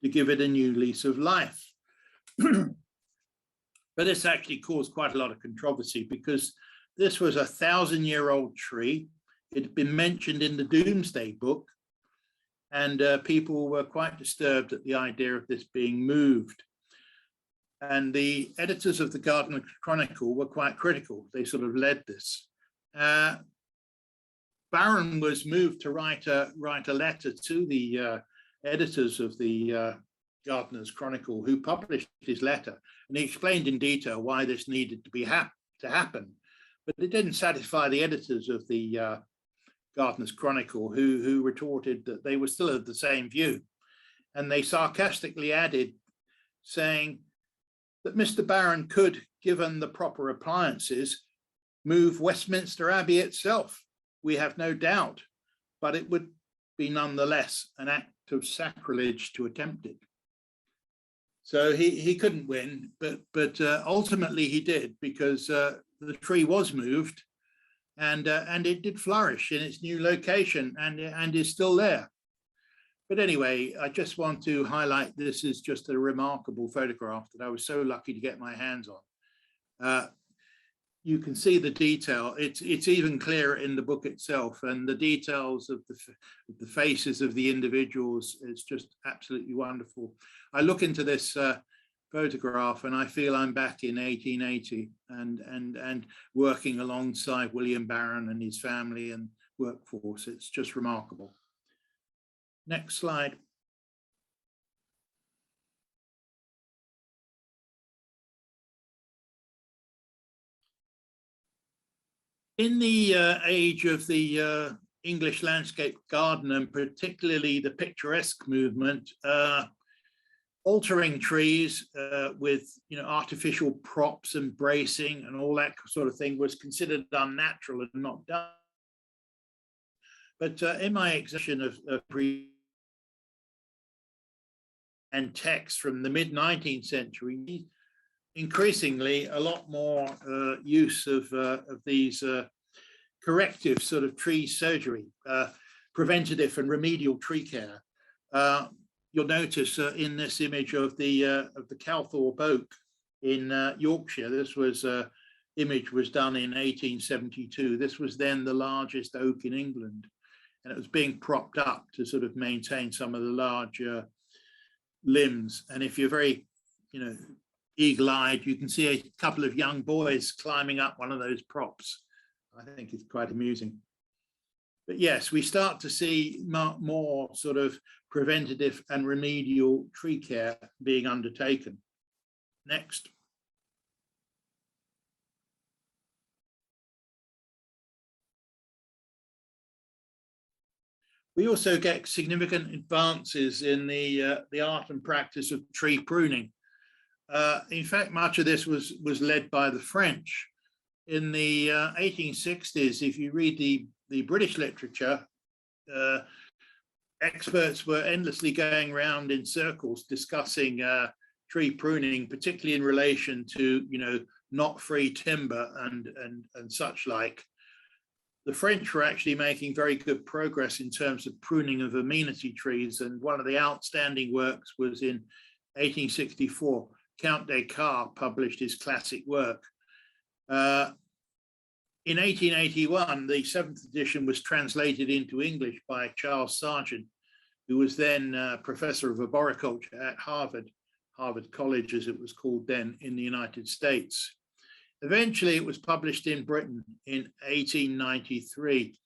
Speaker 1: to give it a new lease of life. But this actually caused quite a lot of controversy because this was a 1,000-year-old tree. It had been mentioned in the Doomsday Book, and people were quite disturbed at the idea of this being moved. And the editors of the Garden Chronicle were quite critical. They sort of led this. Barron was moved to write a letter to the editors of the Gardener's Chronicle, who published his letter, and he explained in detail why this needed to happen. But it didn't satisfy the editors of the Gardener's Chronicle, who retorted that they were still of the same view, and they sarcastically added, saying that Mr. Barron could, given the proper appliances, move Westminster Abbey itself. We have no doubt, but it would be nonetheless an act of sacrilege to attempt it. So he couldn't win, but ultimately he did, because the tree was moved, and it did flourish in its new location and is still there. But anyway, I just want to highlight this is just a remarkable photograph that I was so lucky to get my hands on. You can see the detail. It's even clearer in the book itself, and the details of the faces of the individuals. It's just absolutely wonderful. I look into this photograph and I feel I'm back in 1880 and working alongside William Barron and his family and workforce. It's just remarkable. Next slide. In the age of the English landscape garden, and particularly the picturesque movement, altering trees with artificial props and bracing and all that sort of thing was considered unnatural and not done. But in my exhibition of and text from the mid-19th century, increasingly a lot more use of these corrective sort of tree surgery, preventative and remedial tree care. you'll notice in this image of the Calthorpe oak in Yorkshire, this was image was done in 1872. This was then the largest oak in England, and it was being propped up to sort of maintain some of the larger limbs. And if you're very, eagle-eyed, you can see a couple of young boys climbing up one of those props. I think it's quite amusing. But yes, we start to see more sort of preventative and remedial tree care being undertaken. Next. We also get significant advances in the art and practice of tree pruning. In fact, much of this was led by the French. In the 1860s, if you read the British literature, experts were endlessly going around in circles discussing tree pruning, particularly in relation to, knot-free timber and such like. The French were actually making very good progress in terms of pruning of amenity trees, and one of the outstanding works was in 1864. Count Descartes published his classic work. In 1881, the 7th edition was translated into English by Charles Sargent, who was then professor of arboriculture at Harvard College, as it was called then, in the United States. Eventually, it was published in Britain in 1893.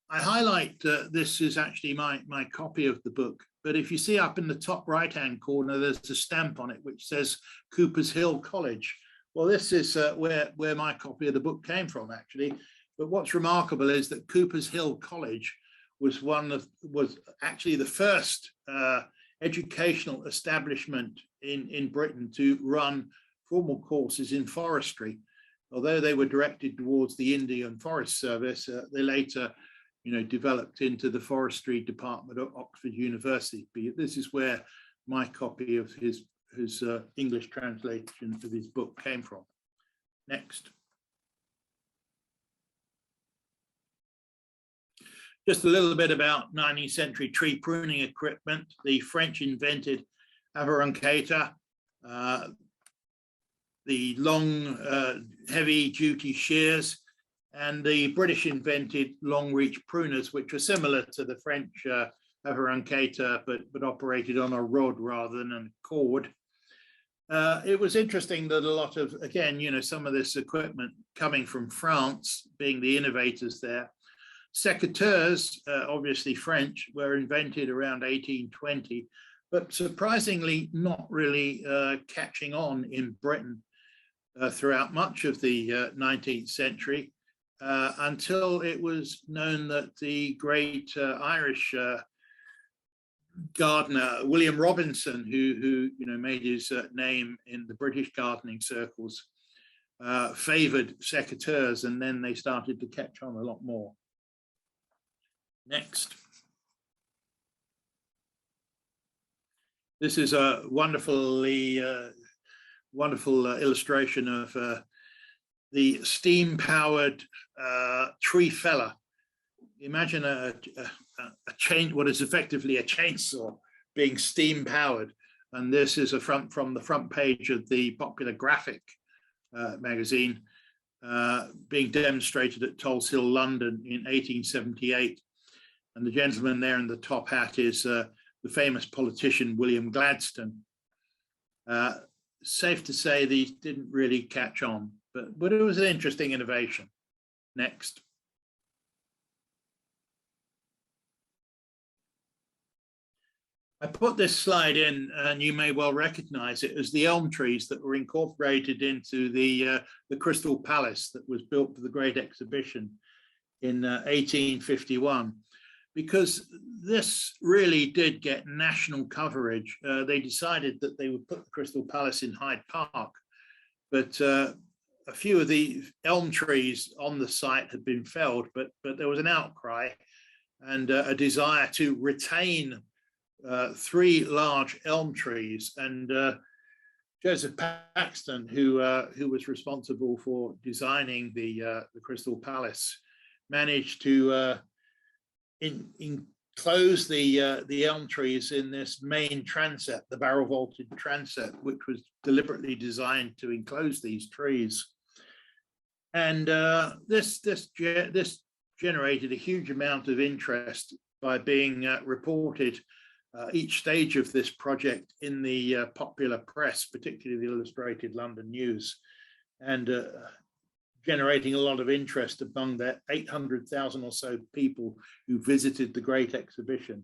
Speaker 1: I highlight this is actually my copy of the book, but if you see up in the top right-hand corner, there's a stamp on it which says Cooper's Hill College. Well, this is where my copy of the book came from, actually. But what's remarkable is that Cooper's Hill College was actually the first educational establishment in Britain to run formal courses in forestry. Although they were directed towards the Indian Forest Service, they later, developed into the forestry department at Oxford University. This is where my copy of his English translation of his book came from. Next. Just a little bit about 19th century tree pruning equipment. The French invented Arboriculture, the long, heavy-duty shears, and the British invented long-reach pruners, which were similar to the French Arboriculture, but operated on a rod rather than a cord. It was interesting that a lot of, again, some of this equipment coming from France, being the innovators there. Secateurs, obviously French, were invented around 1820, but surprisingly not really catching on in Britain throughout much of the 19th century, until it was known that the great Irish gardener William Robinson, who made his name in the British gardening circles, favoured secateurs, and then they started to catch on a lot more. Next. This is a wonderful illustration of the steam-powered tree feller. Imagine a what is effectively a chainsaw being steam-powered, and this is from the front page of the popular Grafting magazine, being demonstrated at Tulse Hill, London in 1878. And the gentleman there in the top hat is the famous politician William Gladstone. Safe to say these didn't really catch on, but it was an interesting innovation. Next. I put this slide in, and you may well recognize it as the elm trees that were incorporated into the Crystal Palace that was built for the Great Exhibition in 1851. Because this really did get national coverage. They decided that they would put the Crystal Palace in Hyde Park, but a few of the elm trees on the site had been felled, but there was an outcry and a desire to retain 3 large elm trees. And Joseph Paxton, who was responsible for designing the Crystal Palace, managed to close the elm trees in this main transept, the barrel vaulted transept, which was deliberately designed to enclose these trees. And this generated a huge amount of interest by being reported each stage of this project in the popular press, particularly the Illustrated London News, and generating a lot of interest among the 800,000 or so people who visited the Great Exhibition.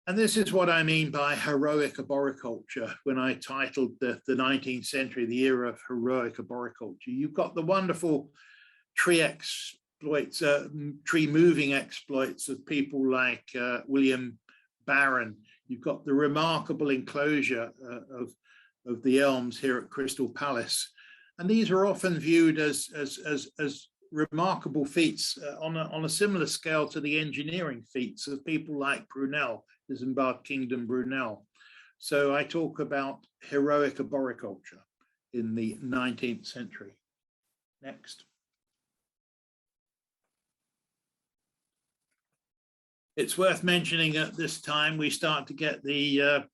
Speaker 1: And this is what I mean by heroic arboriculture when I titled the 19th century, the era of heroic arboriculture. You've got the wonderful tree exploits, tree moving exploits of people like William Barron. You've got the remarkable enclosure of the elms here at Crystal Palace. And these are often viewed as remarkable feats on a similar scale to the engineering feats of people like Brunel, Isambard Kingdom Brunel. So I talk about heroic arboriculture in the 19th century. Next. It's worth mentioning at this time we start to get the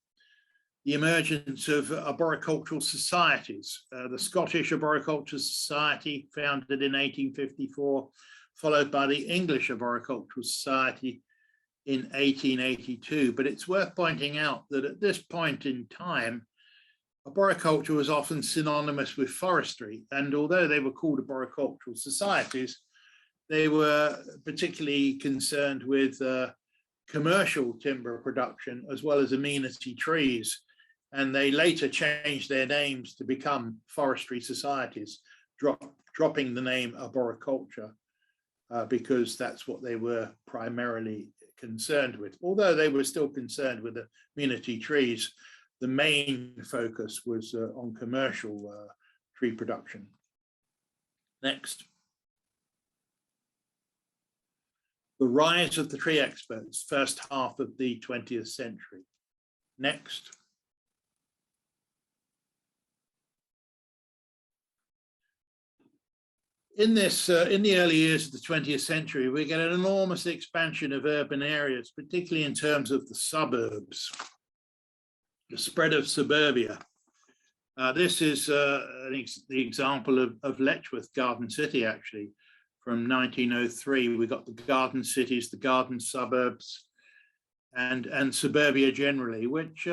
Speaker 1: emergence of arboricultural societies. The Scottish Arboriculture Society, founded in 1854, followed by the English Arboricultural Society in 1882. But it's worth pointing out that at this point in time, arboriculture was often synonymous with forestry. And although they were called arboricultural societies, they were particularly concerned with commercial timber production as well as amenity trees. And they later changed their names to become forestry societies, dropping the name arboriculture because that's what they were primarily concerned with. Although they were still concerned with the amenity trees, the main focus was on commercial tree production. Next. The rise of the tree experts, first half of the 20th century. Next. In the early years of the 20th century, we get an enormous expansion of urban areas, particularly in terms of the suburbs, the spread of suburbia. This is the example of Letchworth Garden City, actually, from 1903. We got the garden cities, the garden suburbs, and suburbia generally, which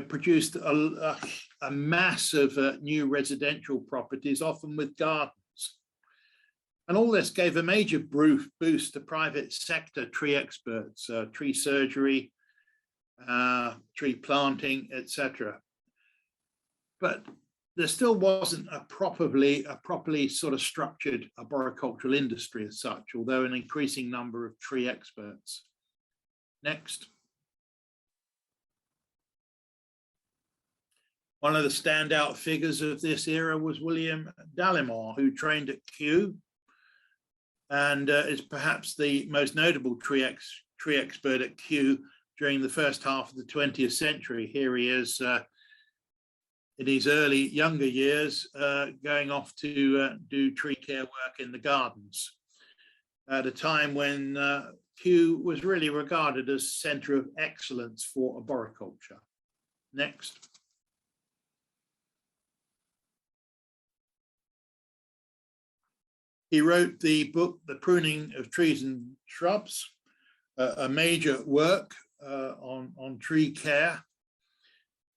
Speaker 1: produced a mass of new residential properties, often with gardens. And all this gave a major boost to private sector tree experts, tree surgery, tree planting, etc. But there still wasn't a properly sort of structured arboricultural industry as such, although an increasing number of tree experts. Next. One of the standout figures of this era was William Dalymore, who trained at Kew and is perhaps the most notable tree expert at Kew during the first half of the 20th century. Here he is in his younger years, going off to do tree care work in the gardens at a time when Kew was really regarded as centre of excellence for arboriculture. Next. He wrote the book, The Pruning of Trees and Shrubs, a major work on tree care.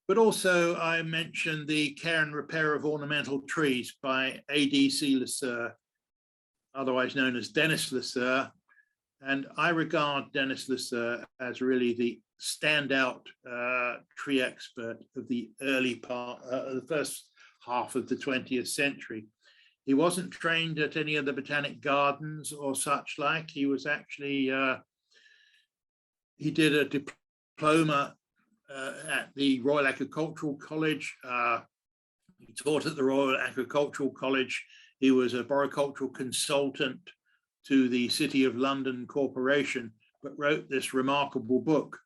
Speaker 1: But also I mentioned the Care and Repair of Ornamental Trees by A.D.C. Lesueur, otherwise known as Denis Lesueur. And I regard Denis Lesueur as really the standout tree expert of the early part, the first half of the 20th century. He wasn't trained at any of the botanic gardens or such like. He was actually, he did a diploma at the Royal Agricultural College. He taught at the Royal Agricultural College. He was a arboricultural consultant to the City of London Corporation, but wrote this remarkable book,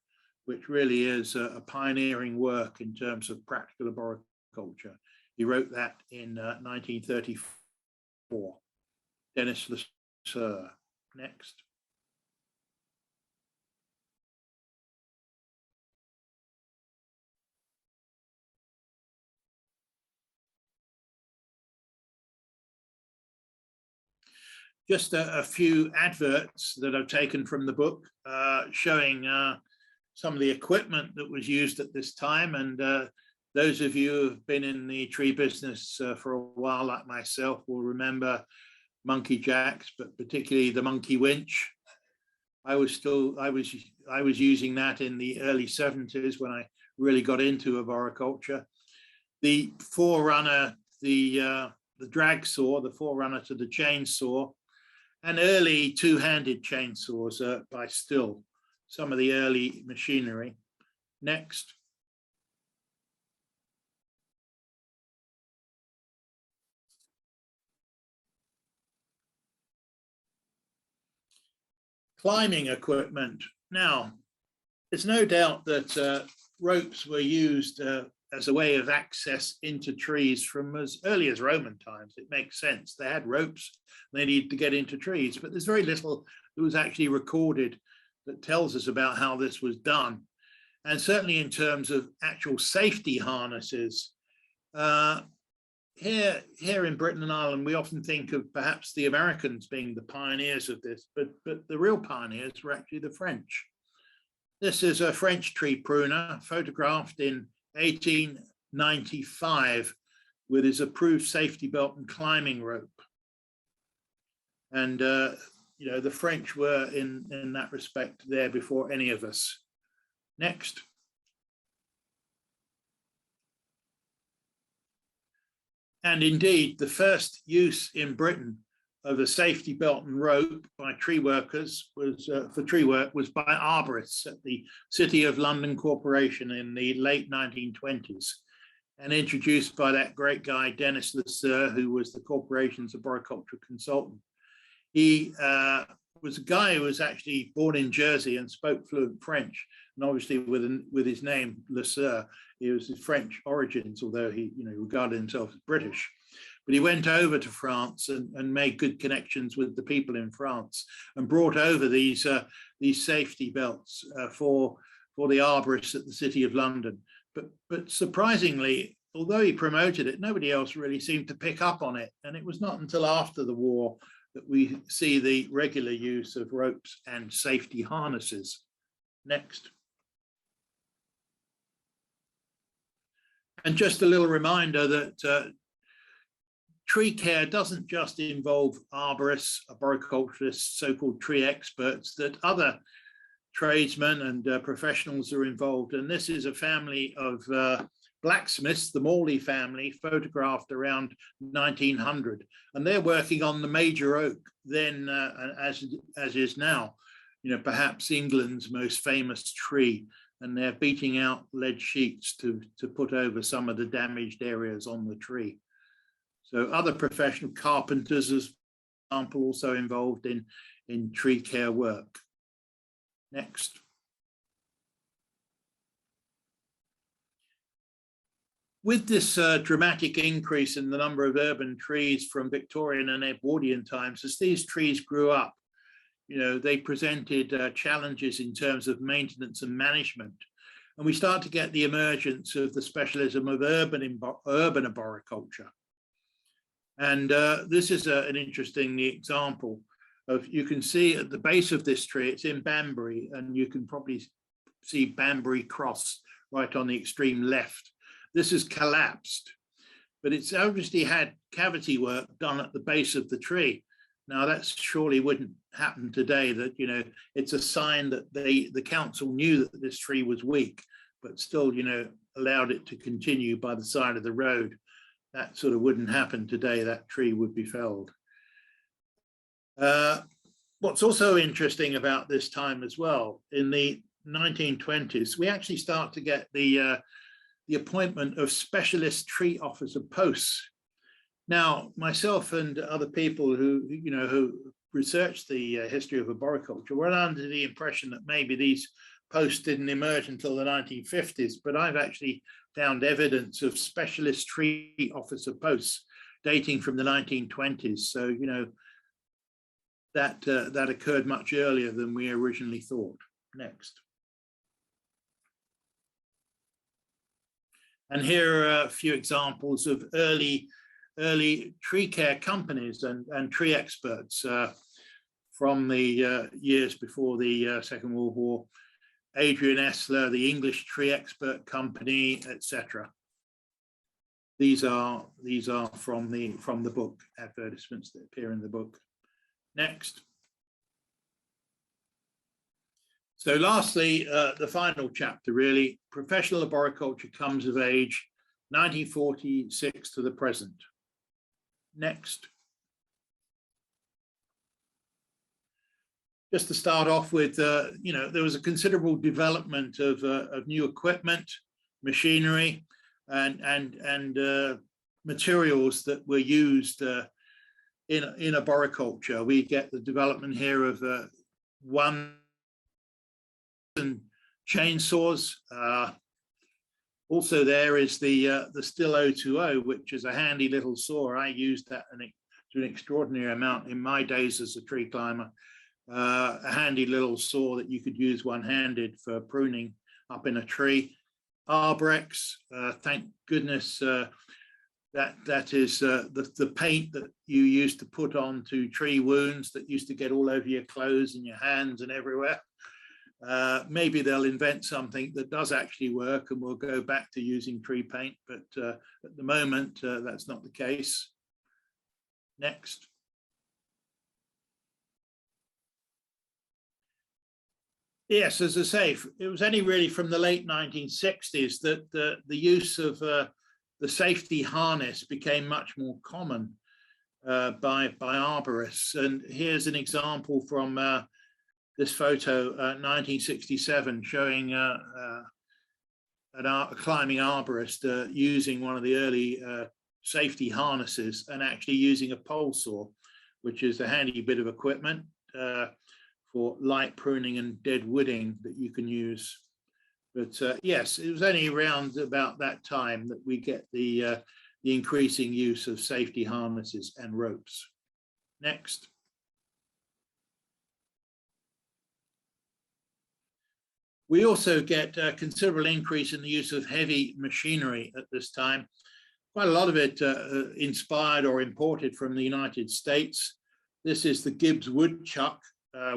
Speaker 1: which really is a pioneering work in terms of practical arboriculture. He wrote that in 1934. Denis Lesueur. Next. just a few adverts that I've taken from the book showing some of the equipment that was used at this time. And those of you who have been in the tree business for a while, like myself, will remember monkey jacks, but particularly the monkey winch. I was using that in the early 70s when I really got into arboriculture. The forerunner, the drag saw, the forerunner to the chainsaw, and early two-handed chainsaws by Still, some of the early machinery. Next. Climbing equipment. Now, there's no doubt that ropes were used as a way of access into trees from as early as Roman times. It makes sense. They had ropes, they needed to get into trees, but there's very little that was actually recorded that tells us about how this was done. And certainly in terms of actual safety harnesses, here in Britain and Ireland, we often think of perhaps the Americans being the pioneers of this, but the real pioneers were actually the French. This is a French tree pruner photographed in 1895 with his approved safety belt and climbing rope. And you know, the French were in that respect there before any of us. Next. And indeed, the first use in Britain of a safety belt and rope by tree workers was for tree work was by arborists at the City of London Corporation in the late 1920s, and introduced by that great guy Dennis Lasser, who was the corporation's arboriculture consultant. He was a guy who was actually born in Jersey and spoke fluent French, and obviously with his name Lasser, he was his French origins, although he regarded himself as British. But he went over to France and made good connections with the people in France and brought over these safety belts for the arborists at the City of London. But surprisingly, although he promoted it, nobody else really seemed to pick up on it. And it was not until after the war that we see the regular use of ropes and safety harnesses. Next. And just a little reminder that tree care doesn't just involve arborists, arboriculturists, so-called tree experts, that other tradesmen and professionals are involved. And this is a family of blacksmiths, the Morley family, photographed around 1900. And they're working on the major oak then, as is now, perhaps England's most famous tree. And they're beating out lead sheets to put over some of the damaged areas on the tree. So other professional carpenters, as example, also involved in tree care work. Next. With this dramatic increase in the number of urban trees from Victorian and Edwardian times, as these trees grew up, they presented challenges in terms of maintenance and management. And we start to get the emergence of the specialism of urban arboriculture. And this is an interesting example of, you can see at the base of this tree, it's in Banbury, and you can probably see Banbury Cross right on the extreme left. This is collapsed, but it's obviously had cavity work done at the base of the tree. Now that surely wouldn't happen today, that, it's a sign that the council knew that this tree was weak, but still, allowed it to continue by the side of the road. That sort of wouldn't happen today. That tree would be felled. What's also interesting about this time as well, in the 1920s, we actually start to get the appointment of specialist tree officer posts. Now, myself and other people who researched the history of arboriculture were under the impression that maybe these posts didn't emerge until the 1950s, but I've actually found evidence of specialist tree officer posts dating from the 1920s. So, that occurred much earlier than we originally thought. Next. And here are a few examples of early tree care companies and tree experts. from the years before the Second World War, Adrian Esler, the English Tree Expert Company, etc. These are from the book, advertisements that appear in the book. Next. So lastly, the final chapter really, professional arboriculture comes of age, 1946 to the present. Next. Just to start off with, you know, there was a considerable development of new equipment, machinery, and materials that were used in arboriculture. We get the development here of one chainsaws. Also, there is the Still 020, which is a handy little saw. I used that to an extraordinary amount in my days as a tree climber. A handy little saw that you could use one-handed for pruning up in a tree. Arbrex, thank goodness that is the paint that you used to put onto tree wounds that used to get all over your clothes and your hands and everywhere. Maybe they'll invent something that does actually work and we'll go back to using tree paint, but at the moment that's not the case. Next. Yes, as I say, it was only really from the late 1960s that the use of the safety harness became much more common by arborists. And here's an example from this photo, 1967, showing a climbing arborist using one of the early safety harnesses and actually using a pole saw, which is a handy bit of equipment for light pruning and dead wooding that you can use. But yes, it was only around about that time that we get the increasing use of safety harnesses and ropes. Next. We also get a considerable increase in the use of heavy machinery at this time. Quite a lot of it inspired or imported from the United States. This is the Gibbs woodchuck,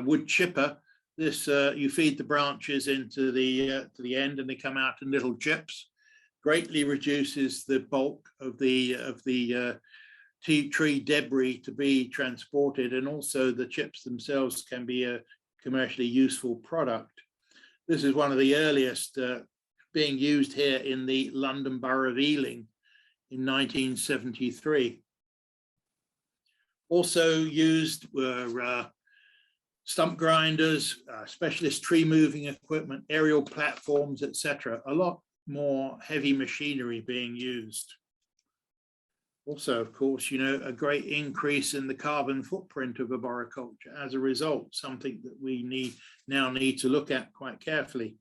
Speaker 1: wood chipper. This you feed the branches into the end and they come out in little chips. Greatly reduces the bulk of the tree debris to be transported, and also the chips themselves can be a commercially useful product. This is one of the earliest being used here in the London Borough of Ealing in 1973. Also used were stump grinders, specialist tree moving equipment, aerial platforms, etc. A lot more heavy machinery being used. Also, of course, you know, a great increase in the carbon footprint of arboriculture as a result, something that we now need to look at quite carefully.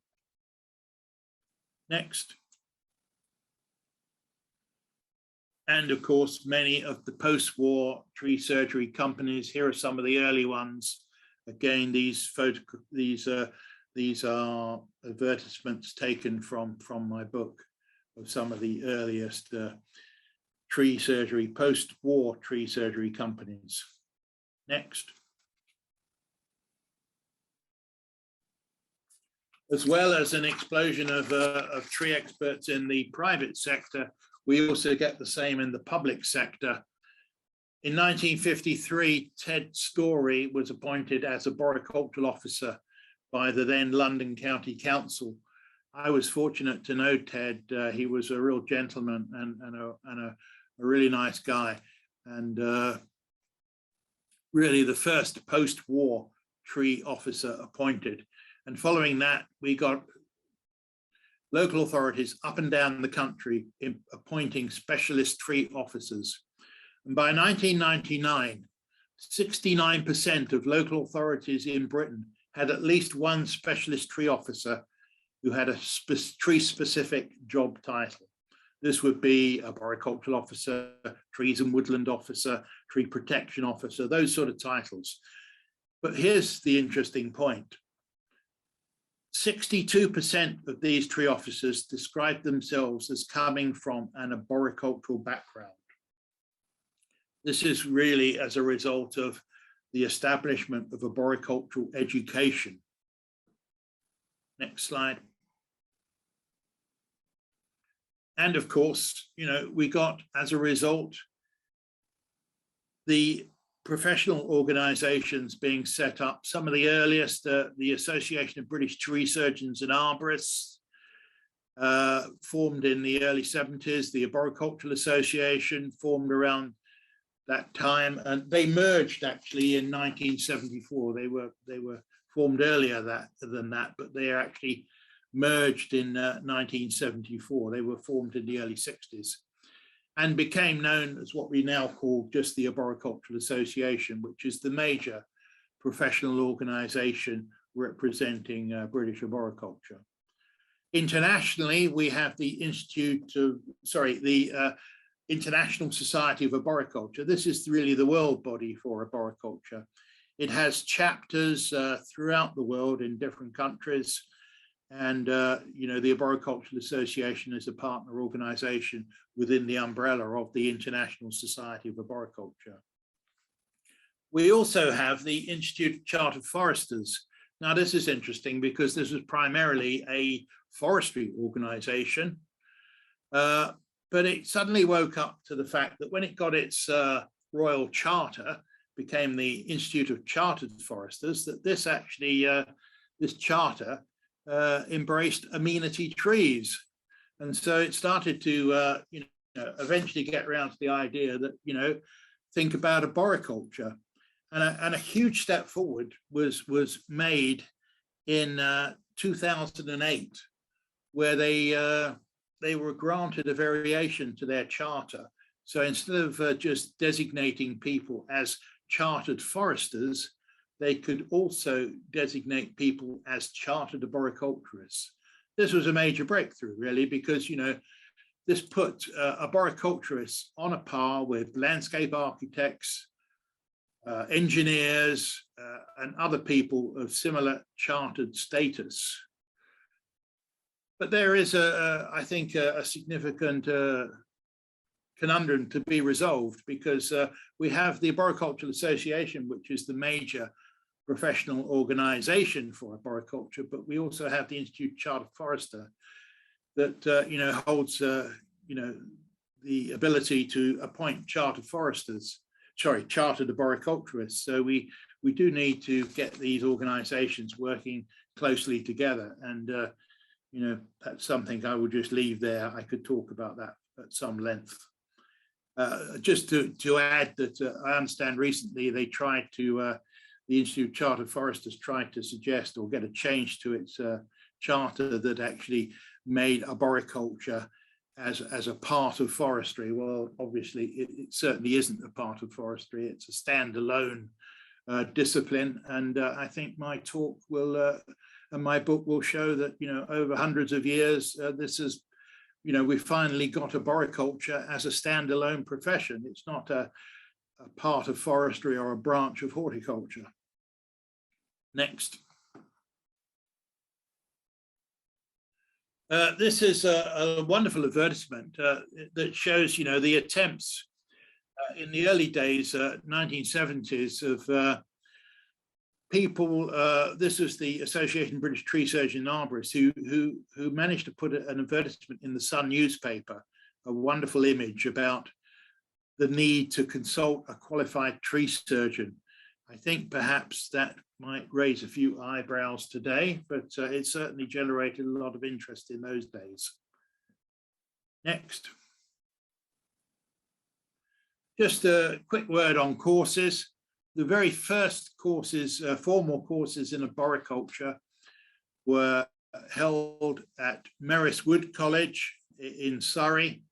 Speaker 1: Next. And of course, many of the post-war tree surgery companies. Here are some of the early ones. Again, these are advertisements taken from my book of some of the earliest tree surgery, post-war tree surgery companies. Next. As well as an explosion of tree experts in the private sector, we also get the same in the public sector. In 1953, Ted Story was appointed as arboricultural officer by the then London County Council. I was fortunate to know Ted. He was a real gentleman and a really nice guy, and really the first post-war tree officer appointed. And following that, we got local authorities up and down the country appointing specialist tree officers. And by 1999, 69% of local authorities in Britain had at least one specialist tree officer who had a tree-specific job title. This would be arboricultural officer, trees and woodland officer, tree protection officer, those sort of titles. But here's the interesting point. 62% of these tree officers describe themselves as coming from an arboricultural background. This is really as a result of the establishment of arboricultural education. Next slide. And of course, you know, we got, as a result, the professional organizations being set up. Some of the earliest, the Association of British Tree Surgeons and Arborists, formed in the early 70s, the Arboricultural Association formed around that time, and they merged actually in 1974. They were formed earlier than that, but they are actually merged in 1974. They were formed in the early 60s and became known as what we now call just the Arboricultural Association, which is the major professional organization representing British arboriculture. Internationally, we have the International Society of Arboriculture. This is really the world body for arboriculture. It has chapters throughout the world in different countries. And, you know, the Arboricultural Association is a partner organization within the umbrella of the International Society of Arboriculture. We also have the Institute of Chartered Foresters. Now, this is interesting because this was primarily a forestry organization, but it suddenly woke up to the fact that when it got its royal charter, became the Institute of Chartered Foresters, that this actually, this charter embraced amenity trees. And so it started to, you know, eventually get around to the idea that, you know, think about arboriculture. And a huge step forward was made in 2008, where they were granted a variation to their charter. So instead of just designating people as chartered foresters, they could also designate people as chartered arboriculturists. This was a major breakthrough, really, because, you know, this put arboriculturists on a par with landscape architects, engineers, and other people of similar chartered status. But there is, I think, a significant conundrum to be resolved, because we have the Arboricultural Association, which is the major professional organization for arboriculture, but we also have the Institute of Chartered Forester that, you know, holds, you know, the ability to appoint chartered foresters, chartered arboriculturists. So we do need to get these organizations working closely together. And, you know, that's something I would just leave there. I could talk about that at some length. Just to add that I understand recently they tried to, the Institute of Chartered Foresters tried to suggest or get a change to its charter that actually made arboriculture as a part of forestry. Well, obviously it certainly isn't a part of forestry. It's a standalone discipline. And I think my talk will, and my book will show that, you know, over hundreds of years, this is, you know, we finally got arboriculture as a standalone profession. It's not a part of forestry or a branch of horticulture. Next. This is a wonderful advertisement that shows, you know, the attempts in the early days, 1970s, of people. This was the Association of British Tree Surgeons and Arborists who managed to put an advertisement in the Sun newspaper, a wonderful image about the need to consult a qualified tree surgeon. I think perhaps that might raise a few eyebrows today, but it certainly generated a lot of interest in those days. Next. Just a quick word on courses. The very first courses, formal courses in arboriculture, were held at Merris Wood College in Surrey.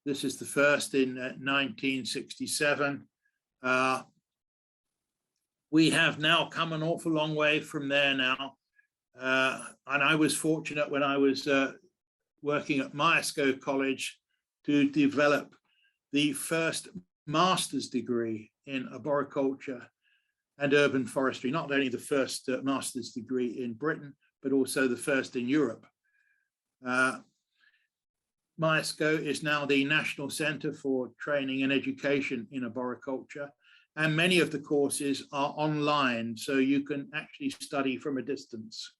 Speaker 1: This is the first in 1967. We have now come an awful long way from there now. And I was fortunate when I was working at Maskel College to develop the first master's degree in arboriculture and urban forestry, not only the first master's degree in Britain, but also the first in Europe. Maskel is now the National Centre for Training and Education in Arboriculture. And many of the courses are online, so you can actually study from a distance.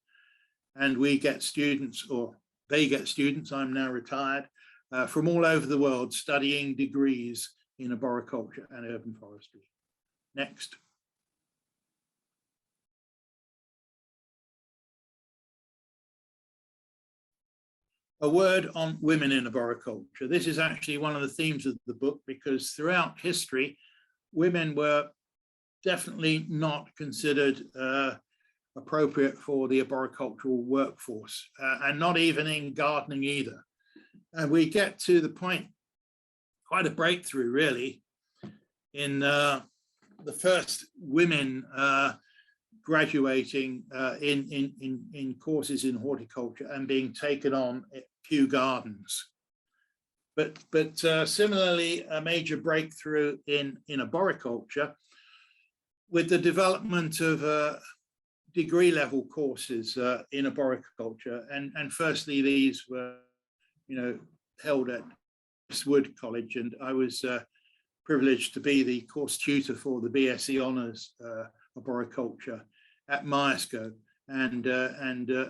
Speaker 1: And we get students, or they get students, I'm now retired, from all over the world studying degrees in arboriculture and urban forestry. Next. A word on women in arboriculture. This is actually one of the themes of the book, because throughout history, women were definitely not considered appropriate for the arboricultural workforce, and not even in gardening either. And we get to the point, quite a breakthrough really, in the first women graduating in courses in horticulture and being taken on at Kew Gardens. But similarly, a major breakthrough in arboriculture with the development of degree level courses in arboriculture. And firstly, these were, held at Wood College, and I was privileged to be the course tutor for the BSc Honours Arboriculture at Maskel, and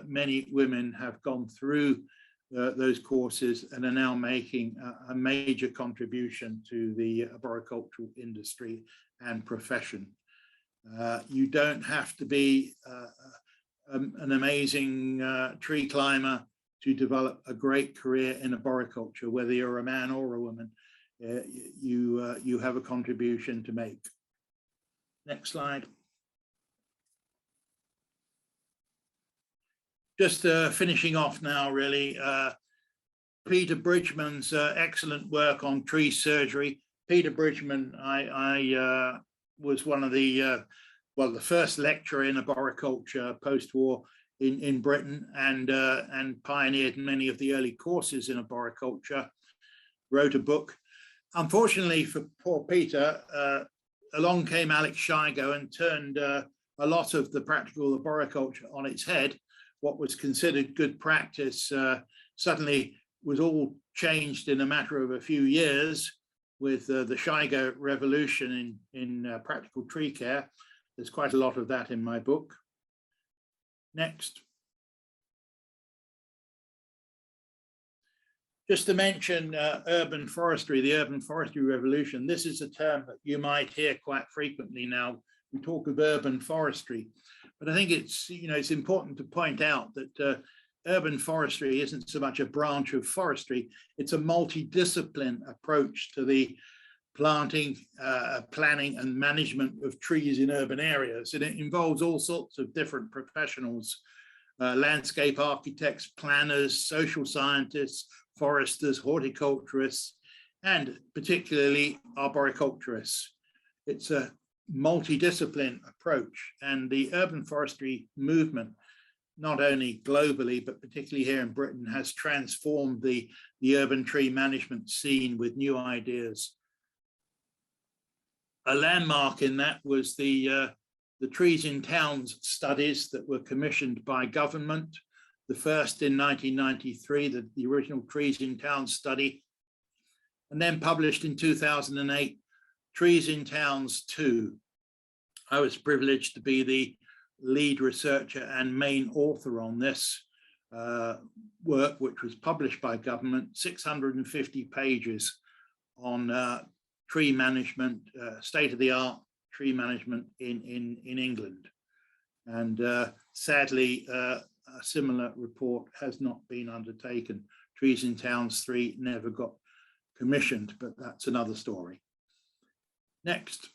Speaker 1: many women have gone through those courses and are now making a major contribution to the arboricultural industry and profession. You don't have to be an amazing tree climber to develop a great career in arboriculture, whether you're a man or a woman. You have a contribution to make. Next slide. Just finishing off now, really. Peter Bridgeman's excellent work on tree surgery. Peter Bridgeman, I was one of the first lecturer in arboriculture post-war in Britain, and pioneered many of the early courses in arboriculture. Wrote a book. Unfortunately for poor Peter, along came Alex Shigo and turned a lot of the practical arboriculture on its head. What was considered good practice suddenly was all changed in a matter of a few years with the Shigo revolution in practical tree care. There's quite a lot of that in my book. Next. Just to mention urban forestry, the urban forestry revolution. This is a term that you might hear quite frequently now. We talk of urban forestry, but I think it's important to point out that urban forestry isn't so much a branch of forestry. It's a multidiscipline approach to the planting, planning and management of trees in urban areas. And it involves all sorts of different professionals, landscape architects, planners, social scientists, foresters, horticulturists, and particularly arboriculturists. It's a multidiscipline approach, and the urban forestry movement, not only globally, but particularly here in Britain, has transformed the urban tree management scene with new ideas. A landmark in that was the Trees in Towns studies that were commissioned by government. The first in 1993, the original Trees in Towns study, and then published in 2008, Trees in Towns 2. I was privileged to be the lead researcher and main author on this work, which was published by government, 650 pages on tree management, state-of-the-art tree management in England. And sadly, a similar report has not been undertaken. Trees in Towns 3 never got commissioned, but that's another story. Next.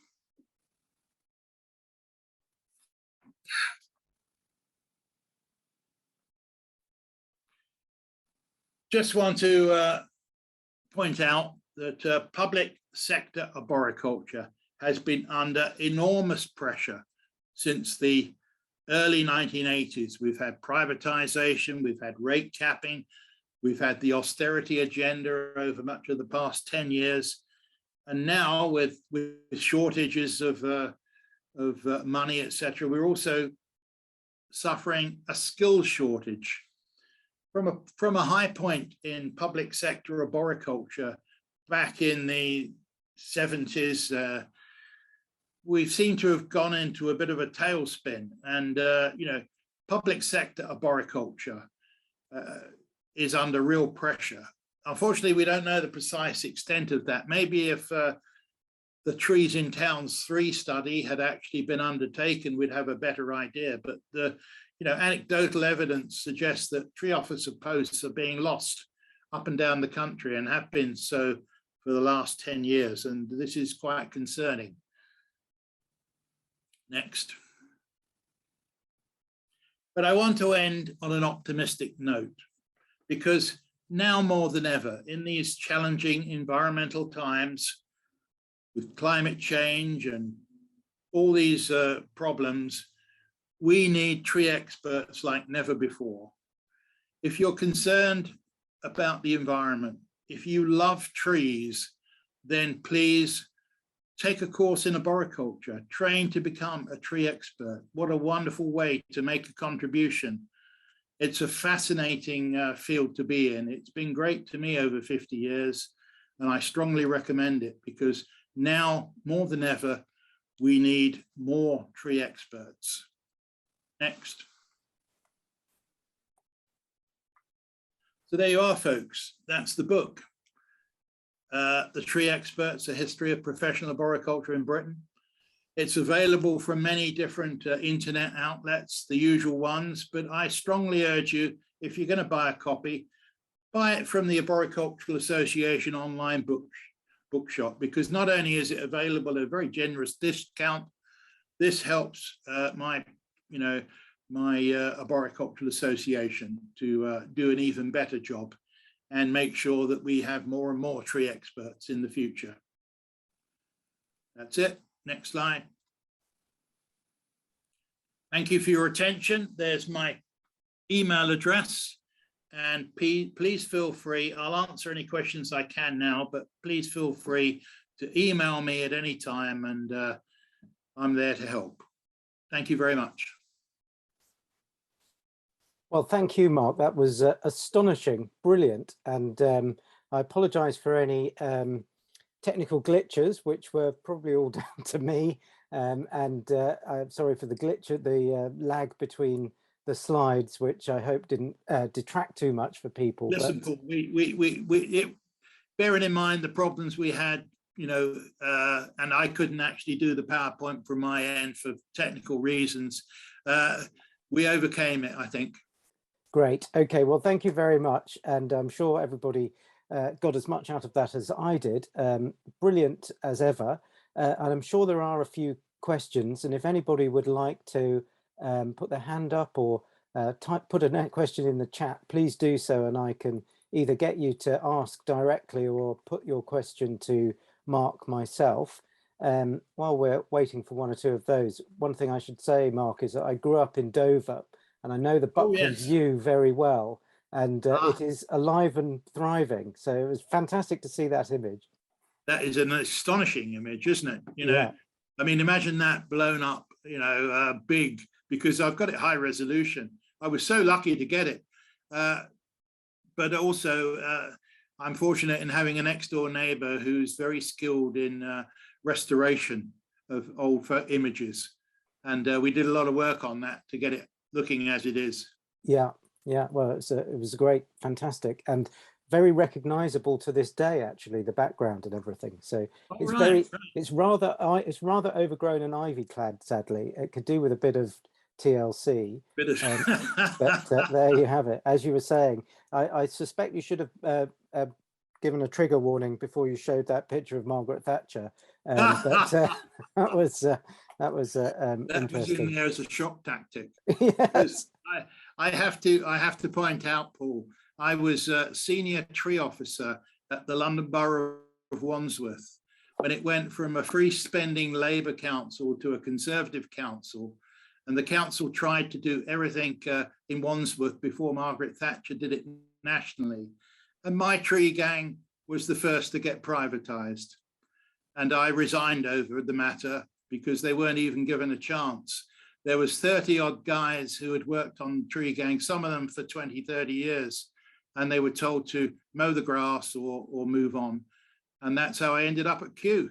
Speaker 1: Just want to point out that public sector arboriculture has been under enormous pressure since the early 1980s. We've had privatization, we've had rate capping, we've had the austerity agenda over much of the past 10 years. And now with shortages of money, etc., we're also suffering a skills shortage. From a high point in public sector arboriculture back in the 70s, we seem to have gone into a bit of a tailspin, and public sector arboriculture is under real pressure. Unfortunately, we don't know the precise extent of that. Maybe if the Trees in Towns 3 study had actually been undertaken, we'd have a better idea. But the anecdotal evidence suggests that tree officer posts are being lost up and down the country, and have been so for the last 10 years. And this is quite concerning. Next. But I want to end on an optimistic note, because now more than ever, in these challenging environmental times, with climate change and all these problems, we need tree experts like never before. If you're concerned about the environment, if you love trees, then please take a course in arboriculture, train to become a tree expert. What a wonderful way to make a contribution. It's a fascinating field to be in. It's been great to me over 50 years, and I strongly recommend it, because now more than ever, we need more tree experts. Next. So there you are, folks. That's the book. The Tree Experts, A History of Professional Arboriculture in Britain. It's available from many different internet outlets, the usual ones, but I strongly urge you, if you're going to buy a copy, buy it from the Arboricultural Association online bookshop, because not only is it available at a very generous discount, this helps my Arboricultural Association to do an even better job and make sure that we have more and more tree experts in the future. That's it. Next slide. Thank you for your attention. There's my email address, and please feel free. I'll answer any questions I can now, but please feel free to email me at any time, and I'm there to help. Thank you very much.
Speaker 2: Well, thank you, Mark. That was astonishing, brilliant. And I apologize for any technical glitches, which were probably all down to me. I'm sorry for the glitch, the lag between the slides, which I hope didn't detract too much for people.
Speaker 1: Listen,
Speaker 2: but...
Speaker 1: Paul, bearing in mind the problems we had, and I couldn't actually do the PowerPoint from my end for technical reasons. We overcame it, I think.
Speaker 2: Great. Okay. Well, thank you very much. And I'm sure everybody got as much out of that as I did. Brilliant as ever. And I'm sure there are a few questions. And if anybody would like to put their hand up or put a question in the chat, please do so. And I can either get you to ask directly or put your question to Mark myself. While we're waiting for one or two of those, one thing I should say, Mark, is that I grew up in Dover, and I know the Buckland's View very well, and it is alive and thriving. So it was fantastic to see that image. That is an astonishing image, isn't it? Yeah. I mean, imagine that blown up, big, because I've got it high resolution. I was so lucky to get it. But also, I'm fortunate in having a next door neighbor who's very skilled in restoration of old images. And we did a lot of work on that to get it looking as it is. Yeah, yeah. Well, it was great, fantastic, and very recognizable to this day, actually, the background and everything. So it's rather overgrown and ivy clad, sadly. It could do with a bit of TLC. But there you have it. As you were saying, I suspect you should have given a trigger warning before you showed that picture of Margaret Thatcher. But that was interesting. In there as a shock tactic. Yes. I have to point out, Paul, I was a senior tree officer at the London Borough of Wandsworth when it went from a free spending Labour council to a Conservative council, and the council tried to do everything in Wandsworth before Margaret Thatcher did it nationally. And my tree gang was the first to get privatised. And I resigned over the matter because they weren't even given a chance. There was 30 odd guys who had worked on tree gang, some of them for 20, 30 years, and they were told to mow the grass or move on. And that's how I ended up at Kew.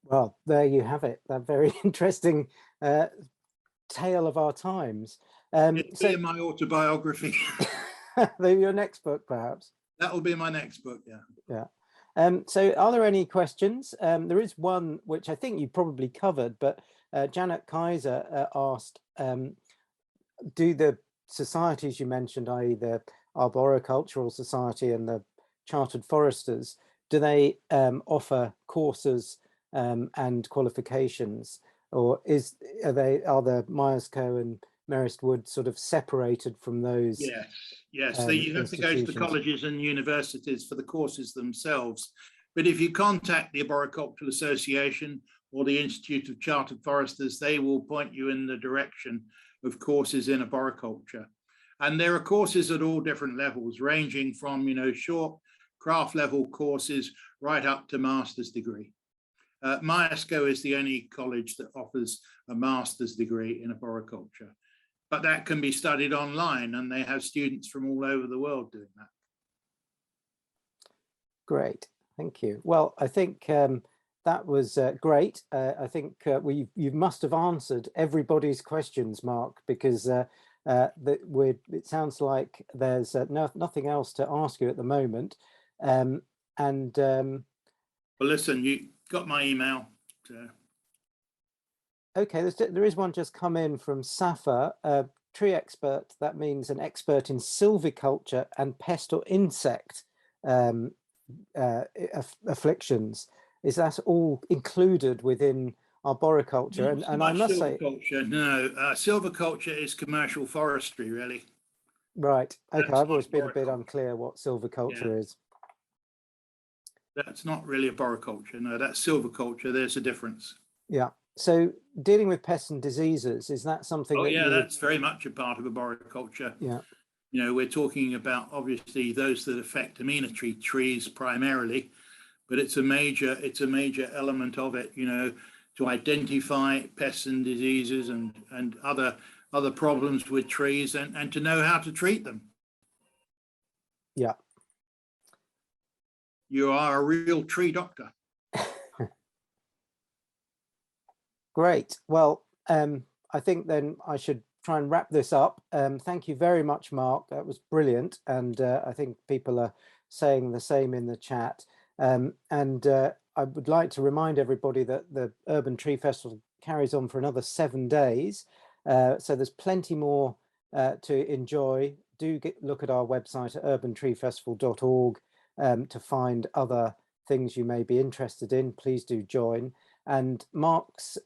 Speaker 2: Well, there you have it. That very interesting tale of our times.
Speaker 1: It'll
Speaker 2: So
Speaker 1: be in my autobiography.
Speaker 2: your next book, perhaps.
Speaker 1: That will be my next book, yeah.
Speaker 2: Yeah. So are there any questions? There is one which I think you probably covered, but Janet Kaiser asked, do the societies you mentioned, i.e. the Arboricultural Society and the Chartered Foresters, do they offer courses and qualifications, or are the Maskel and Merest Wood sort of separated from those?
Speaker 1: Yes. You have to go to the colleges and universities for the courses themselves. But if you contact the Arboricultural Association or the Institute of Chartered Foresters, they will point you in the direction of courses in arboriculture. And there are courses at all different levels, ranging from, short craft level courses right up to master's degree. Maskel is the only college that offers a master's degree in arboriculture, but that can be studied online, and they have students from all over the world doing that.
Speaker 2: Great, thank you. Well, I think that was great. I think you must have answered everybody's questions, Mark, because it sounds like there's nothing else to ask you at the moment. Well,
Speaker 1: listen, you got my email. So.
Speaker 2: Okay, there is one just come in from Safa, tree expert. That means an expert in silviculture and pest or insect afflictions. Is that all included within arboriculture? And I must say,
Speaker 1: no, silviculture is commercial forestry, really.
Speaker 2: Right. Okay, I've always been a bit unclear what silviculture is.
Speaker 1: That's not really arboriculture. No, that's silviculture. There's a difference.
Speaker 2: Yeah. So dealing with pests and diseases, is that something
Speaker 1: that's very much a part of arboriculture.
Speaker 2: Yeah.
Speaker 1: We're talking about obviously those that affect amenity trees primarily, but it's a major element of it, to identify pests and diseases and other problems with trees and to know how to treat them.
Speaker 2: Yeah.
Speaker 1: You are a real tree doctor.
Speaker 2: Great. Well, I think then I should try and wrap this up. Thank you very much, Mark. That was brilliant. And I think people are saying the same in the chat. I would like to remind everybody that the Urban Tree Festival carries on for another 7 days. So there's plenty more to enjoy. Do look at our website at urbantreefestival.org to find other things you may be interested in. Please do join. And Mark's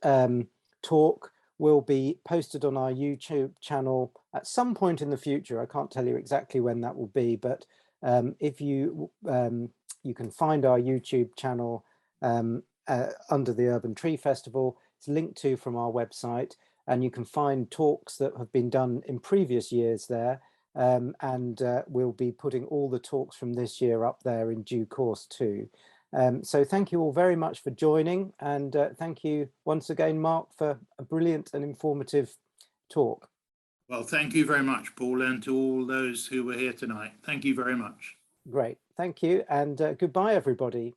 Speaker 2: talk will be posted on our YouTube channel at some point in the future. I can't tell you exactly when that will be, but if you can find our YouTube channel under the Urban Tree Festival. It's linked to from our website, and you can find talks that have been done in previous years there. We'll be putting all the talks from this year up there in due course too. So thank you all very much for joining, and thank you once again, Mark, for a brilliant and informative talk.
Speaker 1: Well, thank you very much, Paul, and to all those who were here tonight. Thank you very much.
Speaker 2: Great, thank you, and goodbye, everybody.